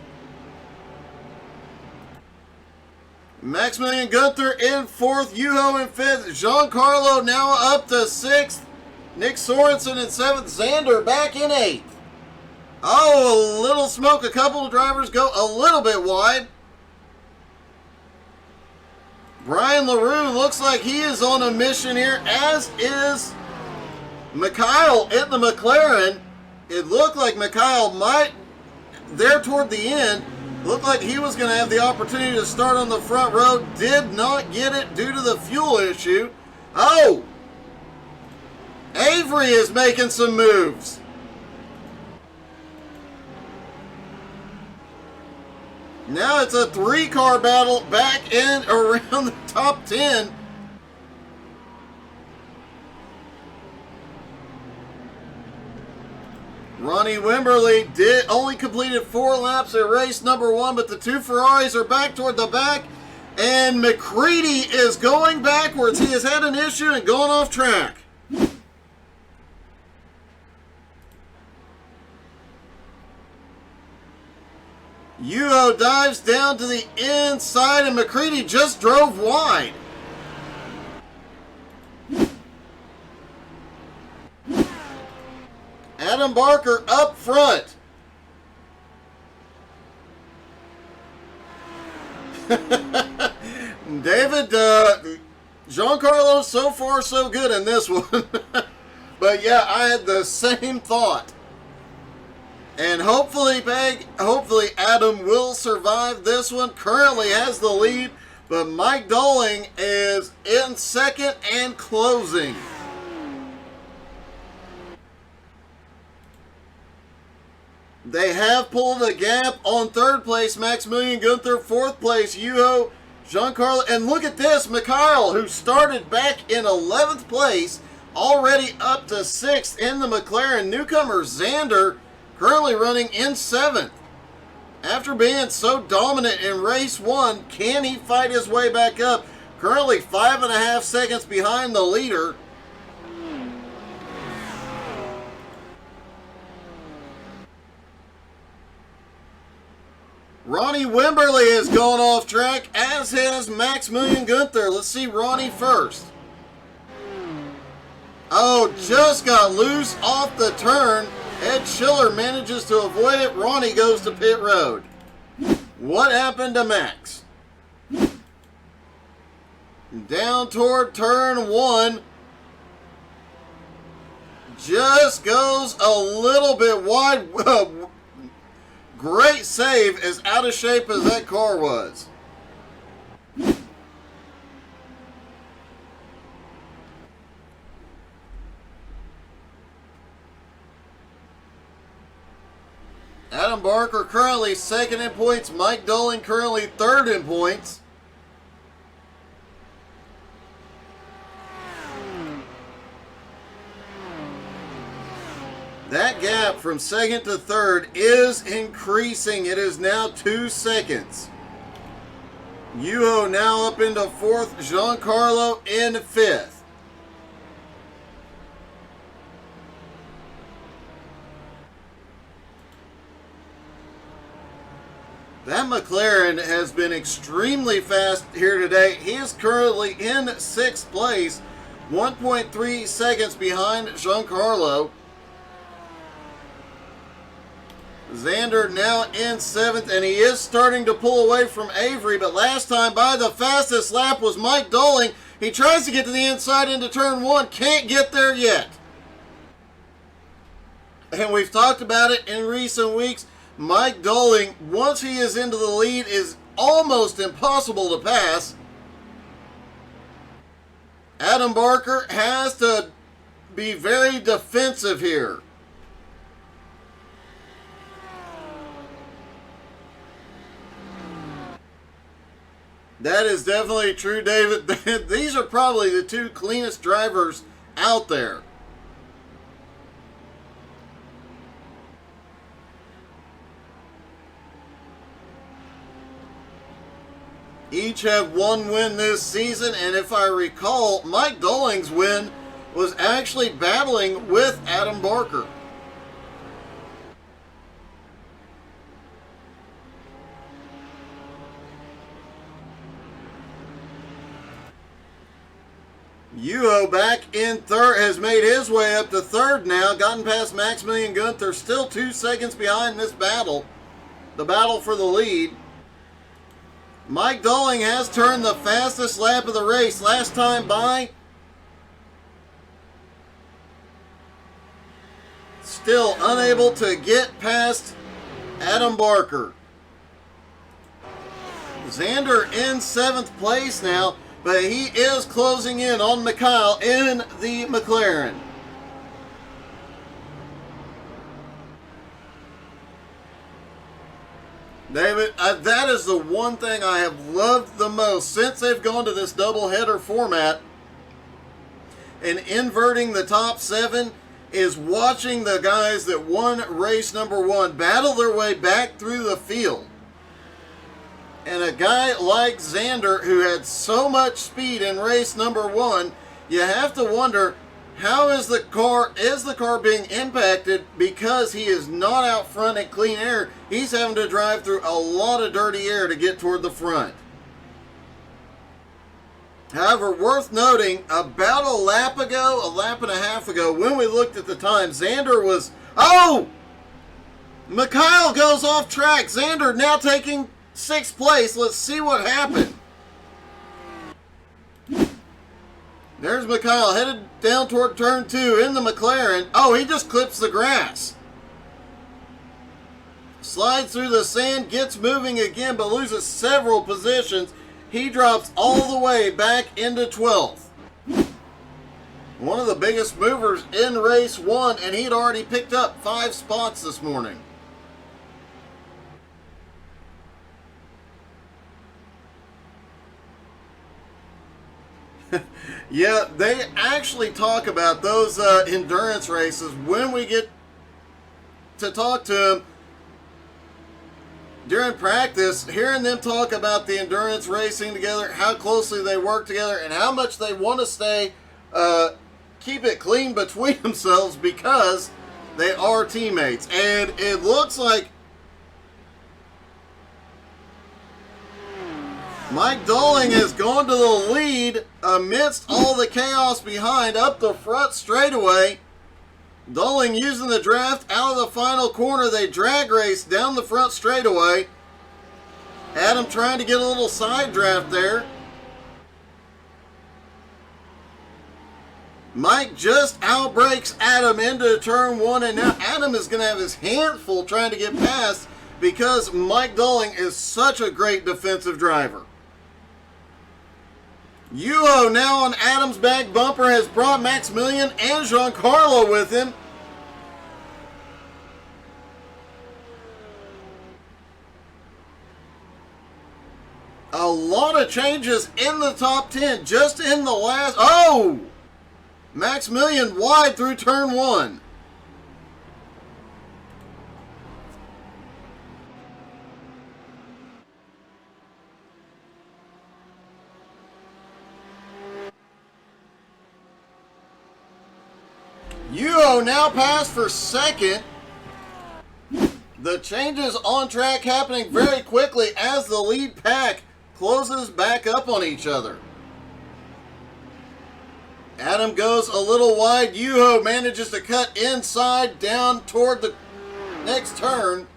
Maximilian Gunther in 4th. Yuho in 5th. Giancarlo now up to 6th. Nick Sorensen in 7th. Xander back in 8th. Oh, a little smoke. A couple of drivers go a little bit wide. Brian LaRue looks like he is on a mission here, as is Mikhail at the McLaren. It looked like Mikhail might, there toward the end, looked like he was going to have the opportunity to start on the front row. Did not get it due to the fuel issue. Oh! Avery is making some moves. Now it's a 3-car battle back in around the top 10. Ronnie Wimberly did only completed 4 laps at race number 1, but the 2 Ferraris are back toward the back, and McCready is going backwards. He has had an issue and going off track. Yuho dives down to the inside, and McCready just drove wide. Adam Barker up front. David, Giancarlo, so far so good in this one. But yeah, I had the same thought. And hopefully, hopefully Adam will survive this one. Currently has the lead, but Mike Doling is in second and closing. They have pulled a gap on 3rd place. Maximilian Gunther, 4th place. Yuho, Giancarlo, and look at this. Mikhail, who started back in 11th place, already up to 6th in the McLaren. Newcomer Xander currently running in 7th. After being so dominant in race 1, can he fight his way back up? Currently 5.5 seconds behind the leader. Ronnie Wimberly has gone off track, as has Maximilian Gunther. Let's see Ronnie first. Oh, just got loose off the turn. Ed Schiller manages to avoid it. Ronnie goes to pit road. What happened to Max? Down toward turn 1. Just goes a little bit wide. Great save, as out of shape as that car was. Adam Barker currently 2nd in points. Mike Doling currently 3rd in points. That gap from 2nd to 3rd is increasing. It is now 2 seconds. Yuho now up into 4th. Giancarlo in 5th. That McLaren has been extremely fast here today. He is currently in 6th place, 1.3 seconds behind Giancarlo. Xander now in 7th, and he is starting to pull away from Avery, but last time by the fastest lap was Mike Doling. He tries to get to the inside into turn 1, can't get there yet. And we've talked about it in recent weeks. Mike Doling, once he is into the lead, is almost impossible to pass. Adam Barker has to be very defensive here. That is definitely true, David. These are probably the 2 cleanest drivers out there. Each have 1 win this season, and if I recall, Mike Doling's win was actually battling with Adam Barker. Yuho back in 3rd, has made his way up to 3rd now, gotten past Maximilian Gunther, still 2 seconds behind this battle, the battle for the lead. Mike Doling has turned the fastest lap of the race. Last time by, still unable to get past Adam Barker. Xander in 7th place now, but he is closing in on Mikhail in the McLaren. David, that is the one thing I have loved the most since they've gone to this doubleheader format and inverting the top 7. is watching the guys that won race number 1 battle their way back through the field. And a guy like Xander, who had so much speed in race number 1, you have to wonder, how is the car being impacted because he is not out front in clean air? He's having to drive through a lot of dirty air to get toward the front. However, worth noting, about a lap and a half ago, when we looked at the time, Xander was... Oh! Mikhail goes off track. Xander now taking 6th place. Let's see what happened. There's Mikhail headed down toward turn 2 in the McLaren. Oh, he just clips the grass. Slides through the sand, gets moving again, but loses several positions. He drops all the way back into 12th. One of the biggest movers in race 1, and he'd already picked up 5 spots this morning. Yeah, they actually talk about those endurance races when we get to talk to them during practice, hearing them talk about the endurance racing together, how closely they work together, and how much they want to keep it clean between themselves because they are teammates. And it looks like Mike Dolling has gone to the lead amidst all the chaos behind up the front straightaway. Dolling using the draft out of the final corner. They drag race down the front straightaway. Adam trying to get a little side draft there. Mike just outbreaks Adam into turn 1, and now Adam is going to have his hand full trying to get past because Mike Dolling is such a great defensive driver. Yuho now on Adam's back bumper has brought Maximilian and Giancarlo with him. A lot of changes in the top 10 just in the last... Oh! Maximilian wide through turn 1. Yuho now passed for 2nd. The changes on track happening very quickly as the lead pack closes back up on each other. Adam goes a little wide. Yuho manages to cut inside down toward the next turn.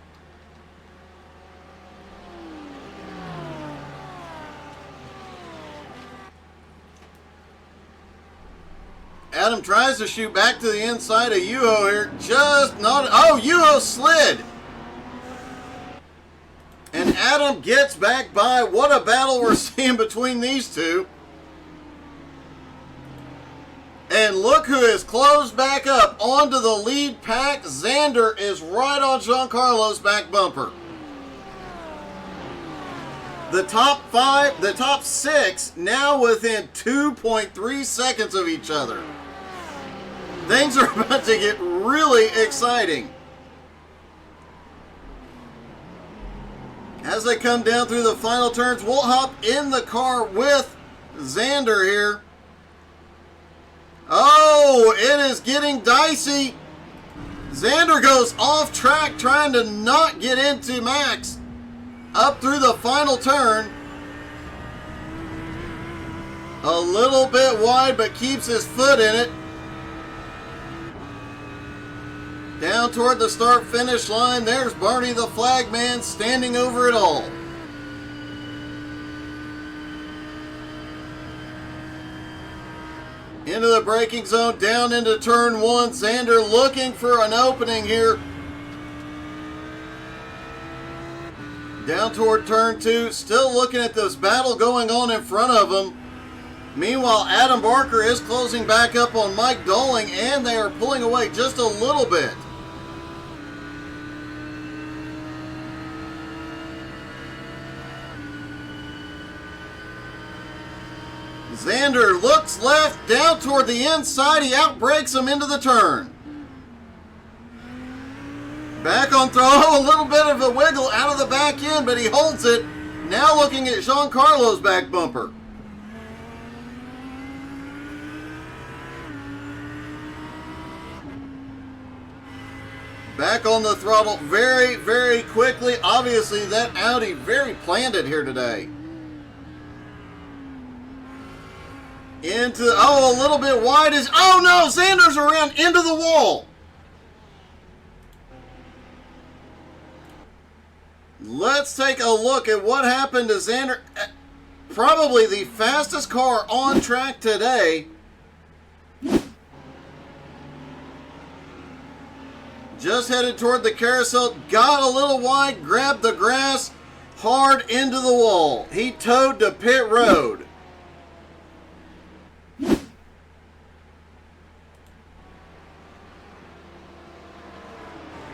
Adam tries to shoot back to the inside of Yuho here. Just not... Oh, Yuho slid! And Adam gets back by. What a battle we're seeing between these two. And look who is closed back up onto the lead pack. Xander is right on Giancarlo's back bumper. The top 6 now within 2.3 seconds of each other. Things are about to get really exciting. As they come down through the final turns, we'll hop in the car with Xander here. Oh, it is getting dicey. Xander goes off track trying to not get into Max up through the final turn. A little bit wide, but keeps his foot in it. Down toward the start-finish line, there's Barney the flagman standing over it all. Into the braking zone, down into turn 1. Xander looking for an opening here. Down toward turn 2, still looking at this battle going on in front of him. Meanwhile, Adam Barker is closing back up on Mike Dolling, and they are pulling away just a little bit. Xander looks left, down toward the inside. He outbreaks him into the turn. Back on throw, a little bit of a wiggle out of the back end, but he holds it. Now looking at Giancarlo's back bumper. Back on the throttle very, very quickly. Obviously, that Audi very planted here today. Into, oh, a little bit wide is, oh no, Xander's around into the wall. Let's take a look at what happened to Xander. Probably the fastest car on track today. Just headed toward the carousel, got a little wide, grabbed the grass, hard into the wall. He towed to pit road.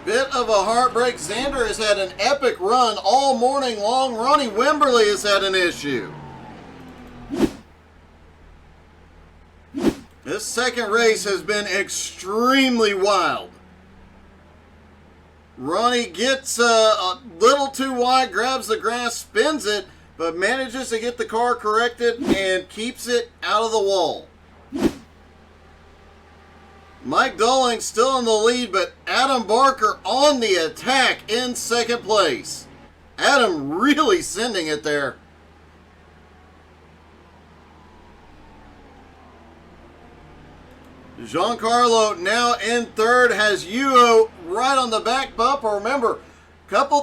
Bit of a heartbreak. Xander has had an epic run all morning long. Ronnie Wimberly has had an issue. This second race has been extremely wild. Ronnie gets a little too wide, grabs the grass, spins it, but manages to get the car corrected and keeps it out of the wall. Mike Dolling still in the lead, but Adam Barker on the attack in second place. Adam really sending it there. Giancarlo now in third, has Yuo right on the back bumper. Remember,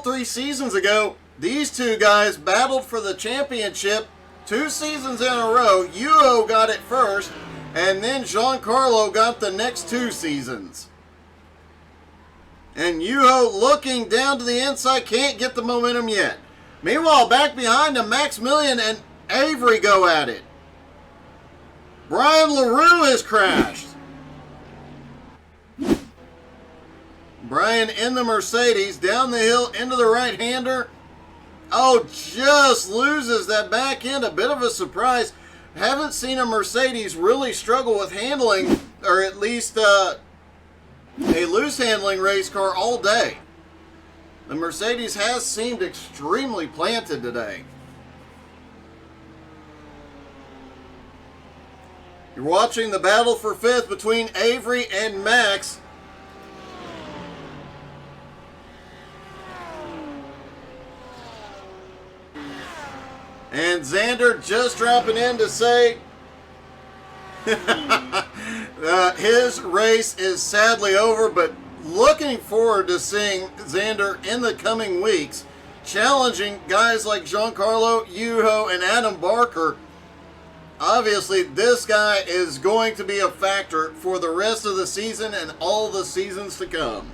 three seasons ago, these two guys battled for the championship 2 seasons in a row. Yuo got it first, and then Giancarlo got the next 2 seasons. And Yuho looking down to the inside, can't get the momentum yet. Meanwhile, back behind him, Maximilian and Avery go at it. Brian LaRue has crashed. Brian in the Mercedes, down the hill into the right-hander. Oh, just loses that back end. A bit of a surprise. Haven't seen a Mercedes really struggle with handling, or at least a loose handling race car all day. The Mercedes has seemed extremely planted today. You're watching the battle for 5th between Avery and Max. And Xander just dropping in to say his race is sadly over, but looking forward to seeing Xander in the coming weeks, challenging guys like Giancarlo, Yuho, and Adam Barker. Obviously, this guy is going to be a factor for the rest of the season and all the seasons to come.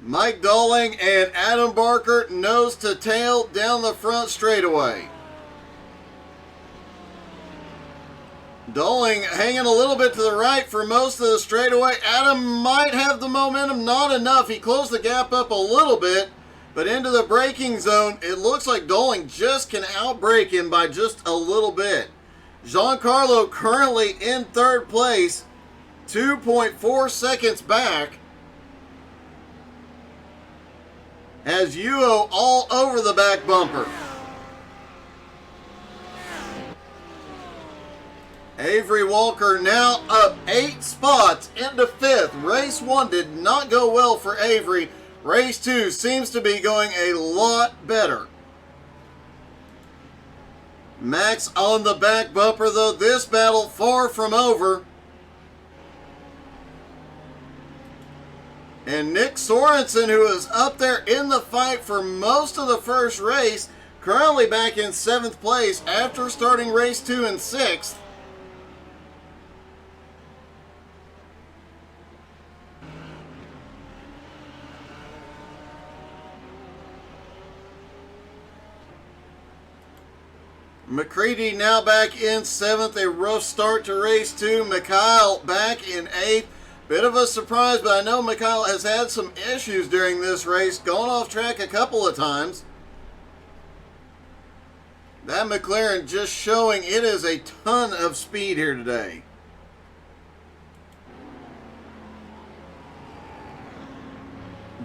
Mike Dolling and Adam Barker nose to tail down the front straightaway. Dolling hanging a little bit to the right for most of the straightaway. Adam might have the momentum, not enough. He closed the gap up a little bit, but into the braking zone, it looks like Dolling just can outbrake him by just a little bit. Giancarlo currently in 3rd place, 2.4 seconds back. Has Yuo all over the back bumper. Avery Walker now up 8 spots into 5th. Race 1 did not go well for Avery. Race 2 seems to be going a lot better. Max on the back bumper though. This battle far from over. And Nick Sorensen, who is up there in the fight for most of the first race, currently back in 7th place after starting race 2 in 6th. McCready now back in 7th, a rough start to race 2. Mikhail back in 8th. Bit of a surprise, but I know Mikhail has had some issues during this race, gone off track a couple of times. That McLaren just showing it is a ton of speed here today.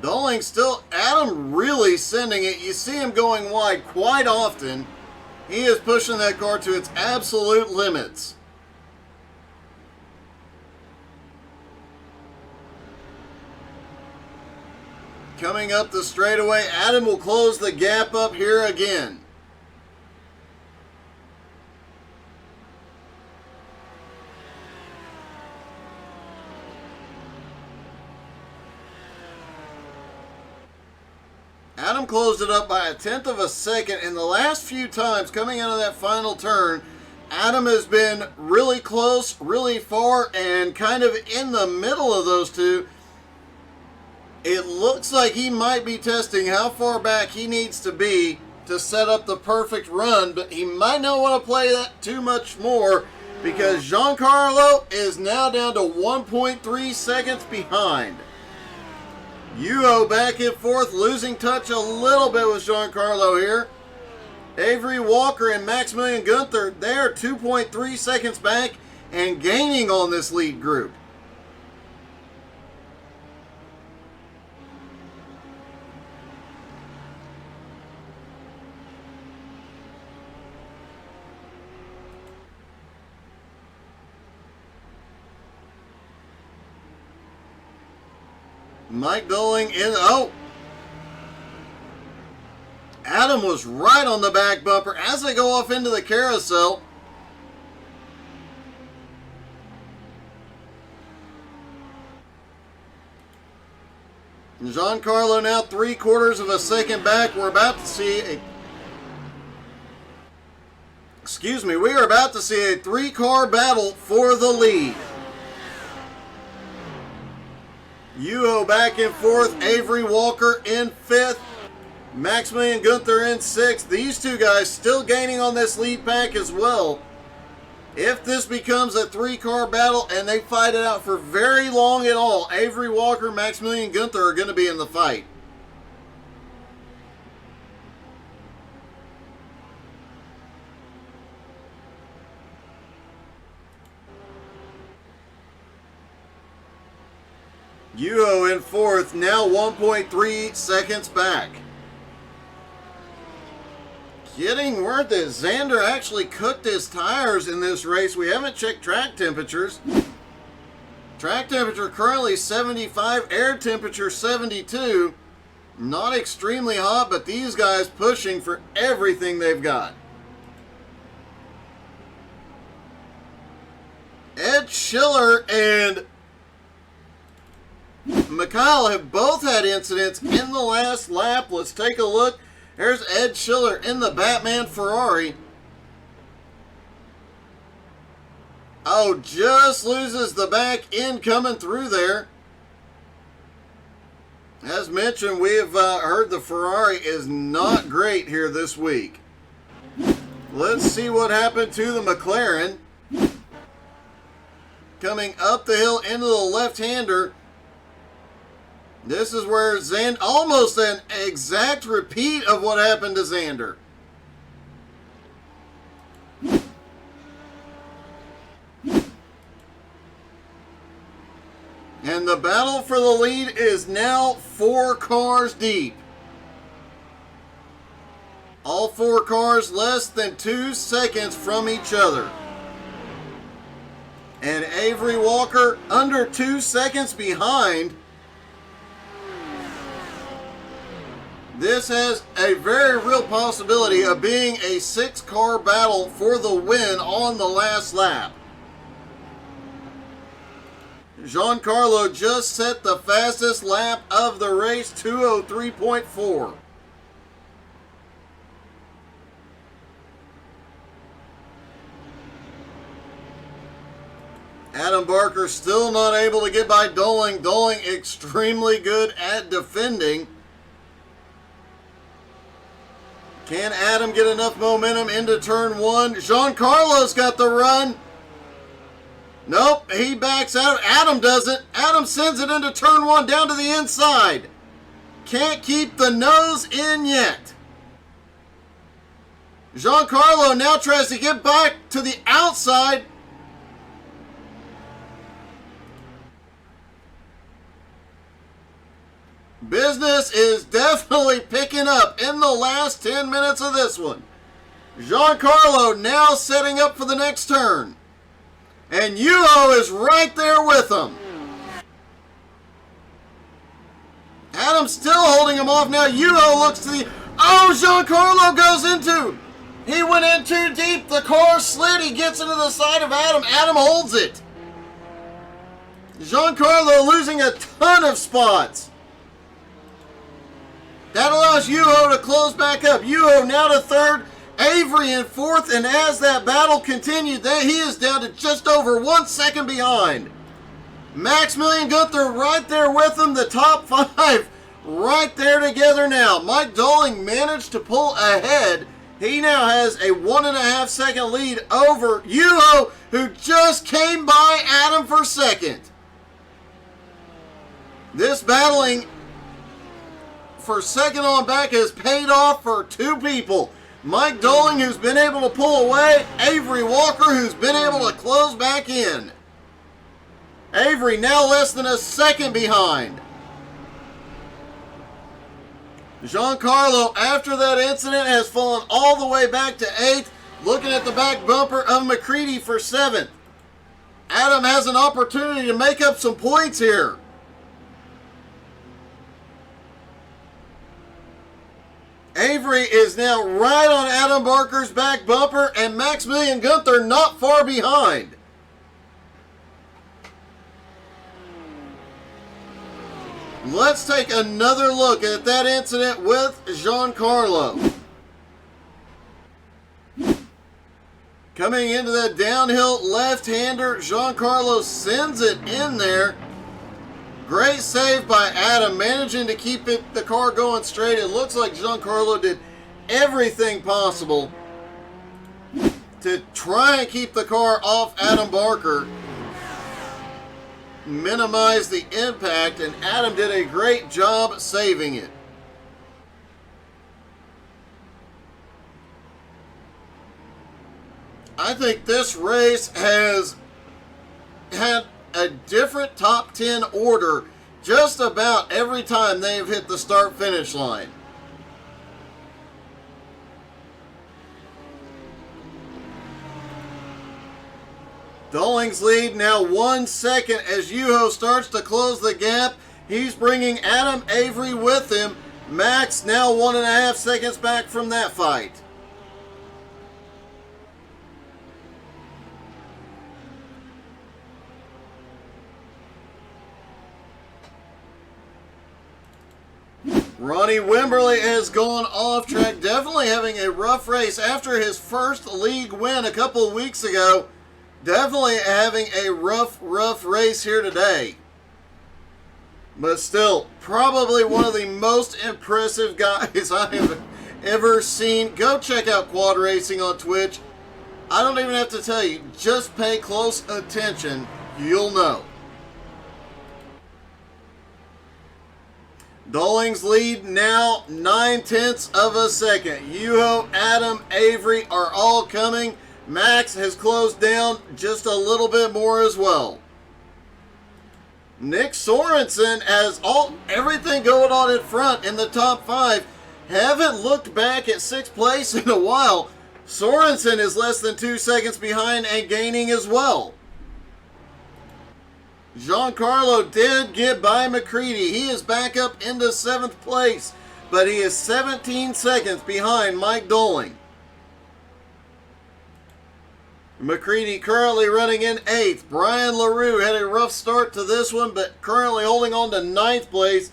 Doling still, Adam really sending it. You see him going wide quite often. He is pushing that car to its absolute limits. Coming up the straightaway, Adam will close the gap up here again. Adam closed it up by 1/10 of a second. In the last few times coming out of that final turn, Adam has been really close, really far, and kind of in the middle of those two. It looks like he might be testing how far back he needs to be to set up the perfect run, but he might not want to play that too much more because Giancarlo is now down to 1.3 seconds behind. Yuho back and forth, losing touch a little bit with Giancarlo here. Avery Walker and Maximilian Gunther, they are 2.3 seconds back and gaining on this lead group. Mike Doling in. Oh! Adam was right on the back bumper as they go off into the carousel. Giancarlo now 3/4 of a second back. We're about to see a. Excuse me, we are about to see a 3-car battle for the lead. Yuho back and forth, Avery Walker in 5th, Maximilian Gunther in 6th. These two guys still gaining on this lead pack as well. If this becomes a 3-car battle and they fight it out for very long at all, Avery Walker, Maximilian Gunther are going to be in the fight. Yuho in 4th, now 1.3 seconds back. Getting word that Xander actually cooked his tires in this race. We haven't checked track temperatures. Track temperature currently 75, air temperature 72. Not extremely hot, but these guys pushing for everything they've got. Ed Schiller and Mikhail have both had incidents in the last lap. Let's take a look. There's Ed Schiller in the Batman Ferrari. Oh, just loses the back end coming through there. As mentioned, we've heard the Ferrari is not great here this week. Let's see what happened to the McLaren. Coming up the hill into the left-hander. This is where Xander, almost an exact repeat of what happened to Xander. And the battle for the lead is now 4 cars deep. All 4 cars less than 2 seconds from each other. And Avery Walker under 2 seconds behind. This has a very real possibility of being a 6-car battle for the win on the last lap. Giancarlo just set the fastest lap of the race, 2:03.4. Adam Barker still not able to get by Doling. Doling extremely good at defending. Can Adam get enough momentum into turn 1? Giancarlo's got the run. Nope, he backs out. Adam doesn't. Adam sends it into turn 1 down to the inside. Can't keep the nose in yet. Giancarlo now tries to get back to the outside. Business is definitely picking up in the last 10 minutes of this one. Giancarlo now setting up for the next turn. And Yuho is right there with him. Adam's still holding him off now. Yuho looks to the... Oh, Giancarlo goes into... He went in too deep. The car slid. He gets into the side of Adam. Adam holds it. Giancarlo losing a ton of spots. That allows Yuho to close back up. Yuho now to third. Avery in fourth. And as that battle continued, he is down to just over 1 second behind. Maximilian Gunther right there with him. The top five right there together now. Mike Doling managed to pull ahead. He now has a 1.5 second lead over Yuho, who just came by Adam for second. This battling for second on back has paid off for two people. Mike Doling, who's been able to pull away. Avery Walker, who's been able to close back in. Avery now less than a second behind. Giancarlo, after that incident, has fallen all the way back to 8th, looking at the back bumper of McCready for 7th. Adam has an opportunity to make up some points here. Avery is now right on Adam Barker's back bumper, and Maximilian Gunther not far behind. Let's take another look at that incident with Giancarlo. Coming into that downhill left-hander, Giancarlo sends it in there. Great save by Adam, managing to keep the car going straight. It looks like Giancarlo did everything possible to try and keep the car off Adam Barker, minimize the impact, and Adam did a great job saving it. I think this race has had a different top 10 order just about every time they've hit the start-finish line. Doling's lead now 1 second as Yuho starts to close the gap. He's bringing Adam Avery with him. Max now 1.5 seconds back from that fight. Ronnie Wimberly has gone off track, definitely having a rough race after his first league win a couple of weeks ago. Definitely having a rough race here today. But still, probably one of the most impressive guys I have ever seen. Go check out Quad Racing on Twitch. I don't even have to tell you, just pay close attention, you'll know. Doling's lead now 9/10 of a second. Yuho, Adam, Avery are all coming. Max has closed down just a little bit more as well. Nick Sorensen has everything going on in front in the top 5. Haven't looked back at 6th place in a while. Sorensen is less than 2 seconds behind and gaining as well. Giancarlo did get by McCready. He is back up into 7th place, but he is 17 seconds behind Mike Doling. McCready currently running in 8th. Brian LaRue had a rough start to this one, but currently holding on to 9th place.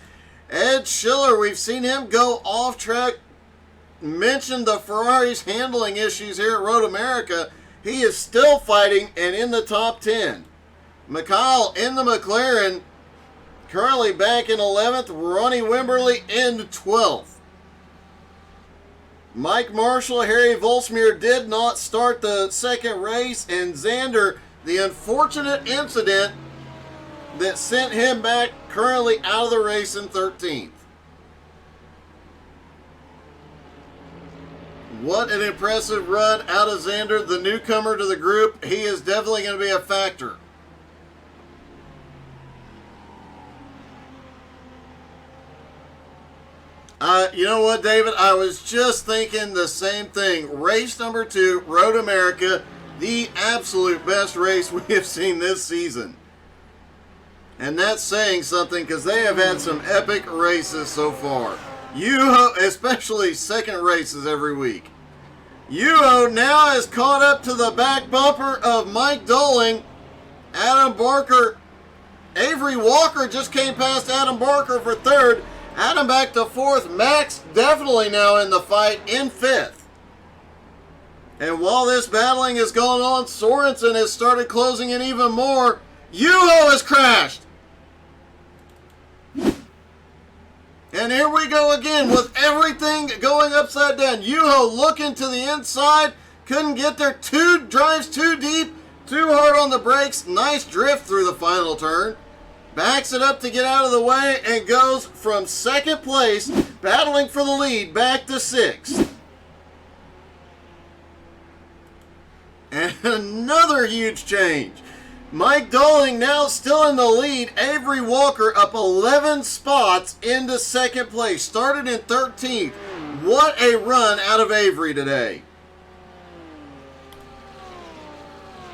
Ed Schiller, we've seen him go off track. Mentioned the Ferrari's handling issues here at Road America. He is still fighting and in the top 10. Mikhail in the McLaren, currently back in 11th. Ronnie Wimberly in 12th. Mike Marshall, Harry Volsmir did not start the second race, and Xander, the unfortunate incident that sent him back, currently out of the race in 13th. What an impressive run out of Xander, the newcomer to the group. He is definitely going to be a factor. You know what, David? I was just thinking the same thing. Race number 2, Road America, the absolute best race we have seen this season. And that's saying something because they have had some epic races so far. Especially second races every week. Yuho now is caught up to the back bumper of Mike Doling. Adam Barker, Avery Walker just came past Adam Barker for third. Adam back to fourth. Max definitely now in the fight in fifth. And while this battling is going on, Sorensen has started closing in even more. Yuho has crashed. And here we go again with everything going upside down. Yuho looking to the inside. Couldn't get there. Drives too deep. Too hard on the brakes. Nice drift through the final turn. Backs it up to get out of the way and goes from second place, battling for the lead, back to sixth. And another huge change. Mike Doling now still in the lead. Avery Walker up 11 spots into second place. Started in 13th. What a run out of Avery today.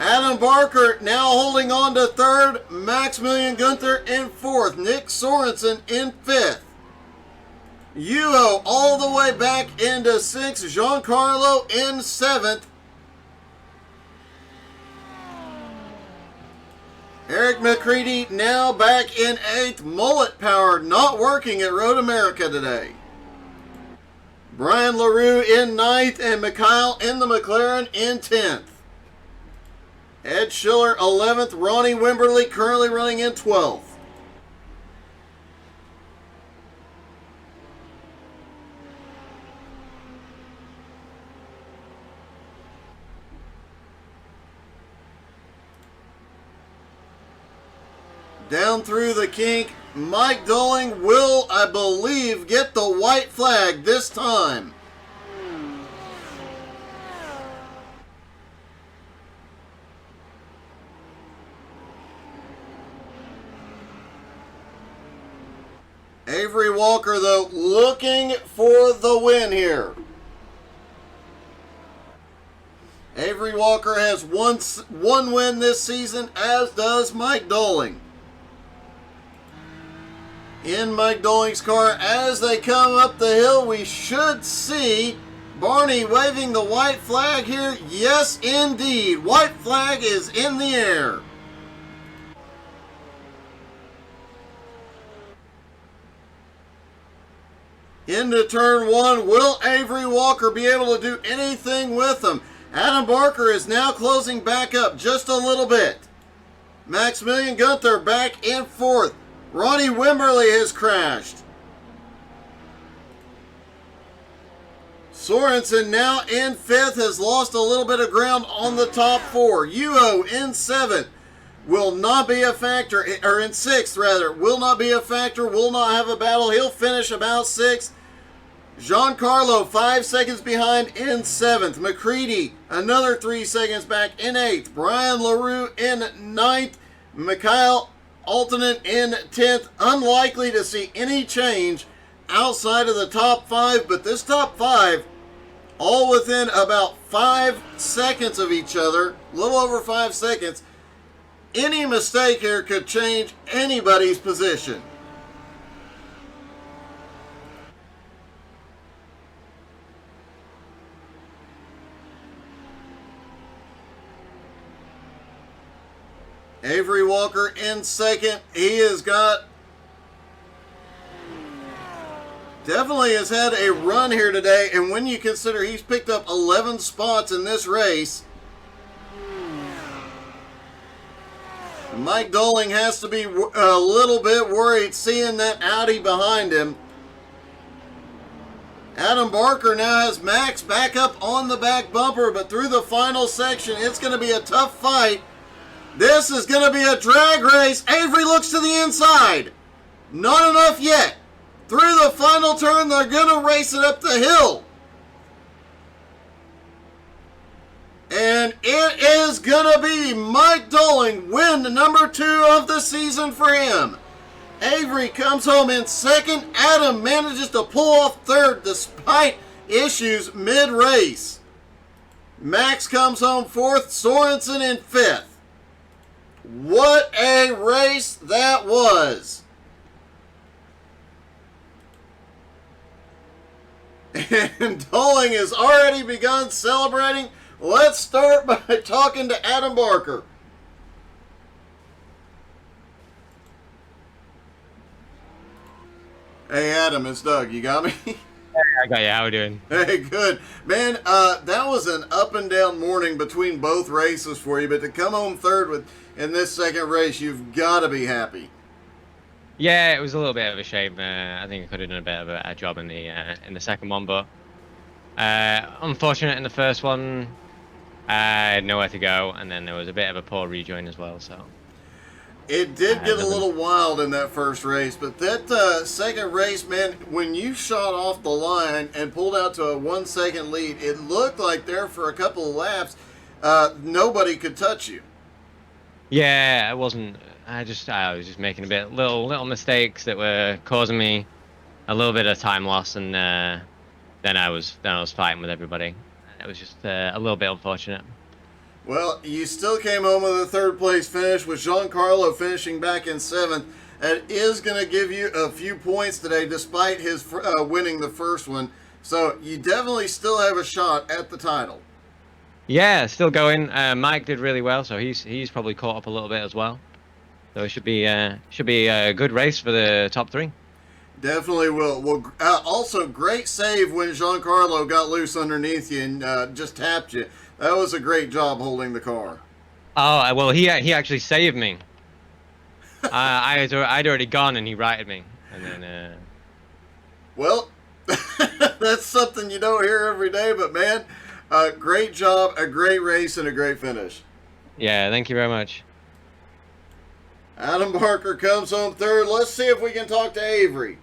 Adam Barker now holding on to third. Maximilian Gunther in fourth. Nick Sorensen in fifth. Yuho all the way back into sixth. Giancarlo in seventh. Eric McCready now back in 8th. Mullet power not working at Road America today. Brian LaRue in 9th and Mikhail in the McLaren in 10th. Ed Schiller 11th. Ronnie Wimberly currently running in 12th. Down through the kink, Mike Doling will, I believe, get the white flag this time. Avery Walker, though, looking for the win here. Avery Walker has one win this season, as does Mike Doling. In Mike Doling's car, as they come up the hill, we should see Barney waving the white flag here. Yes, indeed. White flag is in the air. Into turn one. Will Avery Walker be able to do anything with them? Adam Barker is now closing back up just a little bit. Maximilian Gunther back in fourth. Ronnie Wimberly has crashed. Sorensen now in fifth, has lost a little bit of ground on the top four. Yuho in seventh. Will not be a factor, or in sixth rather, will not be a factor, will not have a battle. He'll finish about sixth. Giancarlo 5 seconds behind in seventh. McCready another 3 seconds back in eighth. Brian LaRue in ninth. Mikhail alternate in 10th. Unlikely to see any change outside of the top 5, but this top 5 all within about 5 seconds of each other, a little over 5 seconds. Any mistake here could change anybody's position. Avery Walker in second. He has got, definitely has had a run here today, and when you consider he's picked up 11 spots in this race, Mike Doling has to be a little bit worried seeing that Audi behind him. Adam Barker now has Max back up on the back bumper, but through the final section, it's going to be a tough fight. This is going to be a drag race. Avery looks to the inside. Not enough yet. Through the final turn, they're going to race it up the hill. And it is going to be Mike Doling, win number 2 of the season for him. Avery comes home in second. Adam manages to pull off third despite issues mid-race. Max comes home fourth. Sorensen in fifth. What a race that was. And Doling has already begun celebrating. Let's start by talking to Adam Barker. Hey Adam, it's Doug. You got me? Hey, I got you. How are we doing? Hey, good. Man, that was an up and down morning between both races for you, but to come home third in this second race, you've got to be happy. Yeah, it was a little bit of a shame. I think I could have done a bit of a job in the second one, but unfortunate in the first one. I had nowhere to go, and then there was a bit of a poor rejoin as well. So It did get a little wild in that first race, but that second race, man, when you shot off the line and pulled out to a 1 second lead, it looked like there for a couple of laps, nobody could touch you. yeah, it wasn't. I was just making a bit little mistakes that were causing me a little bit of time loss, and then I was fighting with everybody. It was just a little bit unfortunate. Well, you still came home with a third place finish with Giancarlo finishing back in seventh. That is going to give you a few points today despite his winning the first one. So you definitely still have a shot at the title. Yeah, still going. Mike did really well, so he's probably caught up a little bit as well. So it should be a good race for the top three. Definitely will. Well, also great save when Giancarlo got loose underneath you and just tapped you. That was a great job holding the car. Oh well, he actually saved me. I'd already gone and he righted me, and then. Well, that's something you don't hear every day, but man, great job, a great race, and a great finish. Yeah, thank you very much. Adam Barker comes home third. Let's see if we can talk to Avery.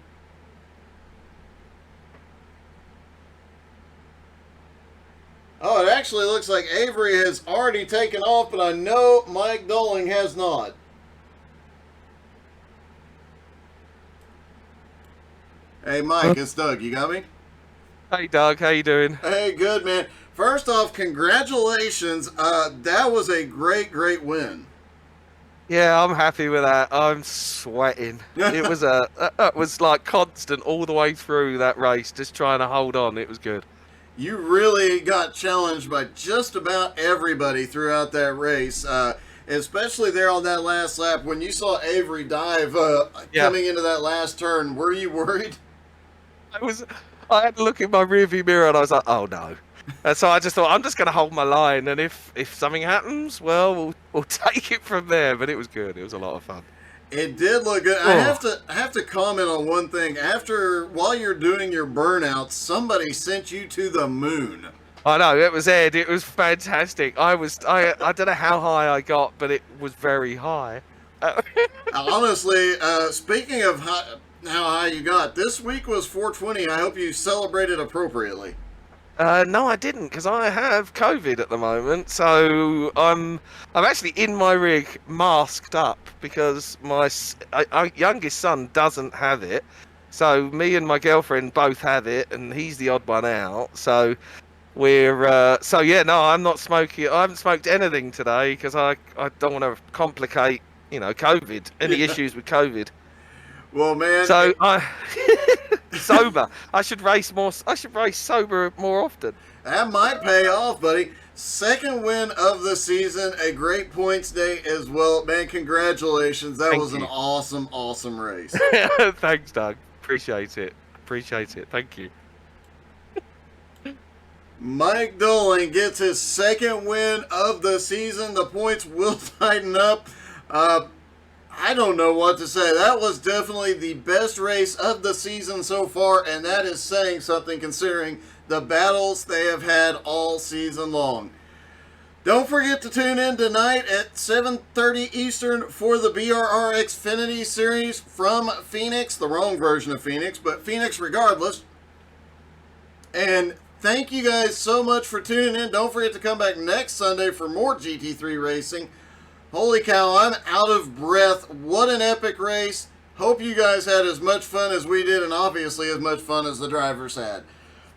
Oh, it actually looks like Avery has already taken off, but I know Mike Doling has not. Hey, Mike, it's Doug. You got me? Hey, Doug. How you doing? Hey, good, man. First off, congratulations. That was a great win. Yeah, I'm happy with that. I'm sweating. It was like constant all the way through that race, just trying to hold on. It was good. You really got challenged by just about everybody throughout that race, especially there on that last lap. When you saw Avery dive coming into that last turn, were you worried? I had to look in my rearview mirror and I was like, oh no. And so I just thought, I'm just going to hold my line, and if something happens, well, we'll take it from there. But it was good. It was a lot of fun. It did look good. I have to comment on one thing. While you're doing your burnouts, somebody sent you to the moon. I know, it was Ed. It was fantastic. I don't know how high I got, but it was very high. Honestly, speaking of how high you got, this week was 420. I hope you celebrated appropriately. No, I didn't, because I have COVID at the moment. So I'm actually in my rig, masked up, because my youngest son doesn't have it. So me and my girlfriend both have it, and he's the odd one out. So we're I'm not smoking. I haven't smoked anything today because I don't want to complicate, COVID. Any issues with COVID. Well, man. So sober. I should race sober more often. That might pay off, buddy. Second win of the season, a great points day as well. Man, congratulations. That was an awesome race. Thanks, Doug. Appreciate it. Thank you. Mike Doling gets his second win of the season. The points will tighten up. I don't know what to say. That was definitely the best race of the season so far, and that is saying something considering the battles they have had all season long. Don't forget to tune in tonight at 7:30 Eastern for the BRR Xfinity Series from Phoenix. The wrong version of Phoenix, but Phoenix regardless. And thank you guys so much for tuning in. Don't forget to come back next Sunday for more GT3 racing. Holy cow, I'm out of breath. What an epic race. Hope you guys had as much fun as we did, and obviously as much fun as the drivers had.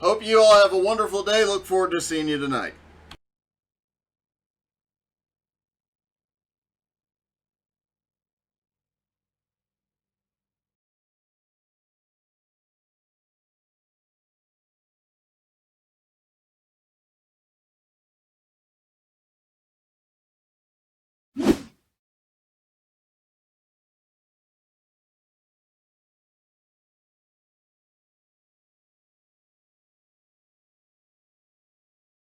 Hope you all have a wonderful day. Look forward to seeing you tonight.